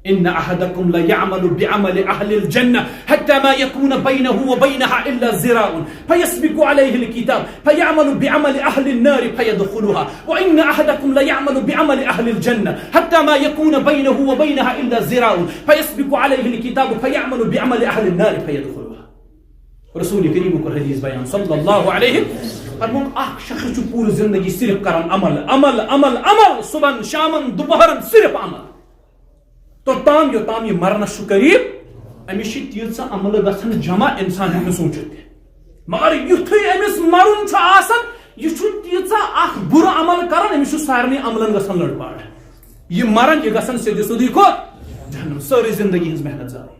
ان احدكم ليعمل بعمل اهل الجنه حتى ما يكون بينه وبينها الا ذراع فيسبق عليه الكتاب فيعمل بعمل اهل النار فيدخلها وان احدكم ليعمل بعمل اهل الجنه حتى ما يكون بينه وبينها الا ذراع فيسبق عليه الكتاب فيعمل بعمل اهل النار فيدخلها رسول کریم کو حدیث بیان صلی اللہ علیہ فرمون اکھ شخص چھُ پوٗرٕ زندگی صرف کران عمل عمل عمل عمل صبحن شامن دوپہرن صرف عمل توٚتام یوٚتام یہِ مرنس چھُ قریٖب أمِس چھِ تیٖژاہ عملہٕ گژھان جمع انسان ہیٚکہِ نہٕ سوٗنچِتھ تہِ مگر یُتھُے أمِس مرُن چھُ آسان یہِ چھُ تیٖژاہ اکھ بُرٕ عمل کران أمِس چھُ سارنٕے عملن گژھان لٔڑپاڑ یہِ مران یہِ گژھان سیٚدِ سیٚودُے کوٚت جہنم سٲرٕے زندگی ہٕنٛز محنت ضایع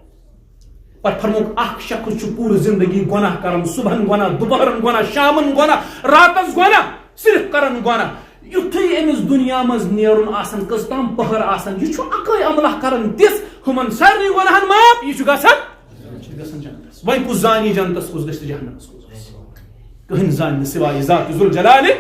پتہٕ فرموک اکھ شخص چھُ پوٗرٕ زندگی گۄناہ کران صبحن گۄناہ دُپہرن گۄناہ شامن گۄناہ راتس گۄناہ صرف کران گۄناہ یُتھُے أمِس دُنیا منٛز نیرُن آسان کٔژ تام پٔہر آسان یہِ چھُ اکٲے عملہ کران تِژھ ہُمن سارنٕے گۄناہن معاف یہِ چھُ گژھان جنتس وۄنۍ کُس زانہِ جنتس کُس گژھِ تہٕ جہنمس کُس گژھِ کٕہٕنۍ زانہِ نہٕ سِوایہِ ذات ذوالجلالِ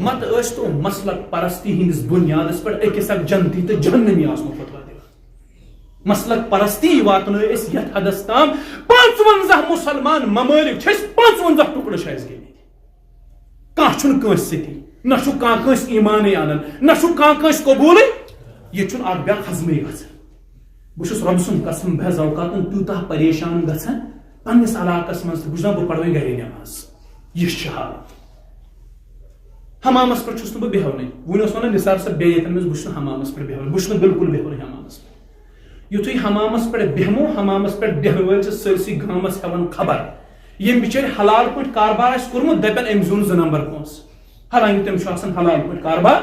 متہٕ ٲسۍ تو مسلک پرستی ہٕنٛدِس بُنیادس پٮ۪ٹھ أکِس اکھ جنتی تہٕ جہنمی آسنُک فتوا دِوان مسلک پرستی واتنٲے أسۍ یتھ حدس تام 55 مُسلمان ممٲلِک چھِ أسۍ 55 ٹُکڑٕ چھِ اَسہِ گٔمٕتۍ کانٛہہ چھُنہٕ کٲنٛسہِ سۭتی نہ چھُ کانٛہہ کٲنٛسہِ ایٖمانٕے انان نہ چھُ کانٛہہ کٲنٛسہِ قبوٗلٕے ییٚتہِ چھُنہٕ اکھ بیاکھ ہضمٕے گژھان بہٕ چھُس رۄبہٕ سُنٛد قسم بعض اوقاتن تیوٗتاہ پریشان گژھان پننِس علاقس منٛز تہِ بہٕ چھُس دپان بہٕ پرٕ وۄنۍ گرے نٮ۪ماز یہِ چھِ حالت حمامس پٮ۪ٹھ چھُس نہٕ بہٕ بیہوانٕے وُنہِ اوس ونان نثار صٲب بیٚیہِ ییٚتٮ۪ن منٛز بہٕ چھُس نہٕ حمامس پٮ۪ٹھ بیہوان بہٕ چھُس نہٕ بِلکُل بیہوانٕے حمامس پٮ۪ٹھ یُتھُے حمامس پٮ۪ٹھ بیہمو حمامس پٮ۪ٹھ بیہنہٕ وٲلۍ چھِ سٲرسٕے گامس ہٮ۪وان خبر یم بچر حلال پٹ کاربار آس کورمت دپن ام زون 2 نمبر پونس حالانکہ تم آسان حلال پٹ کاربار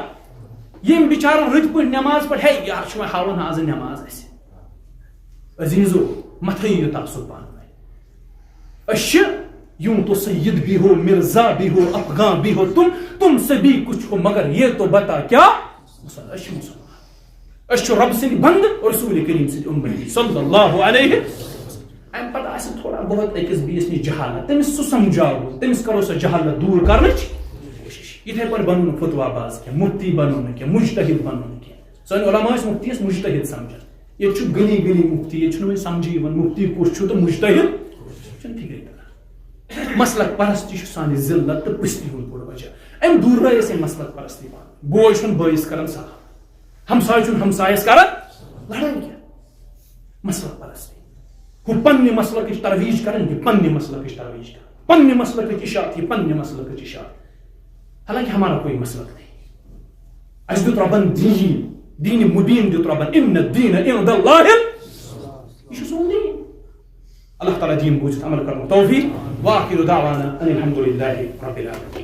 یم بچار رت پٹ نماز پہ ہے یار چھ ہاون آز نماز اس عزیزو مت یہ تعصب پان اش یوں تو سید بھی ہو مرزا بھی ہو افغان بھی ہو تم سے بھی کچھ ہو مگر یہ تو بتا کیا مسلمان اش رب سند بند اور رسول کریم سند امتی صلی اللہ علیہ ام پتہ آس تھوڑا بہت اکس بیس نش جہالت تمس سہ سمجھاو تمس کرو سہ جہالت دور کرنچ کوشش اتھے پہ بنو نا فتوا باز کی مفتی بنو نا کی مجتہد بنو نا کی سن علماء مفتی مجتہد سمجھان یہ گلی گلی مفتی یہ سمجھی مفتی کس تو مجتہد فکر تران مسلک پرستی سانہ ذلت تو پستی ہند بوڑ وجہ ام دور رہے مسلک پرستی پان بوے چھ بٲیِس کران صاف ہمسائے چھ ہمسایس کران لڑائی کیا مسلک پرستی ہو پنہ مسلک ترویج کران یہ پنہ مسلک ترویج کران پنہ مسلک اشاعت یہ پنہ مسلک اشاعت حالانکہ ہمارا کوئی مسلک نہیں اس دیت ربن دین مبین دیت ربن ان الدین عند اللہ یہ سون دین اللہ تعالی دین بوجھت عمل کرنا توفیق واخر دعوانا ان الحمد لله رب العالمين.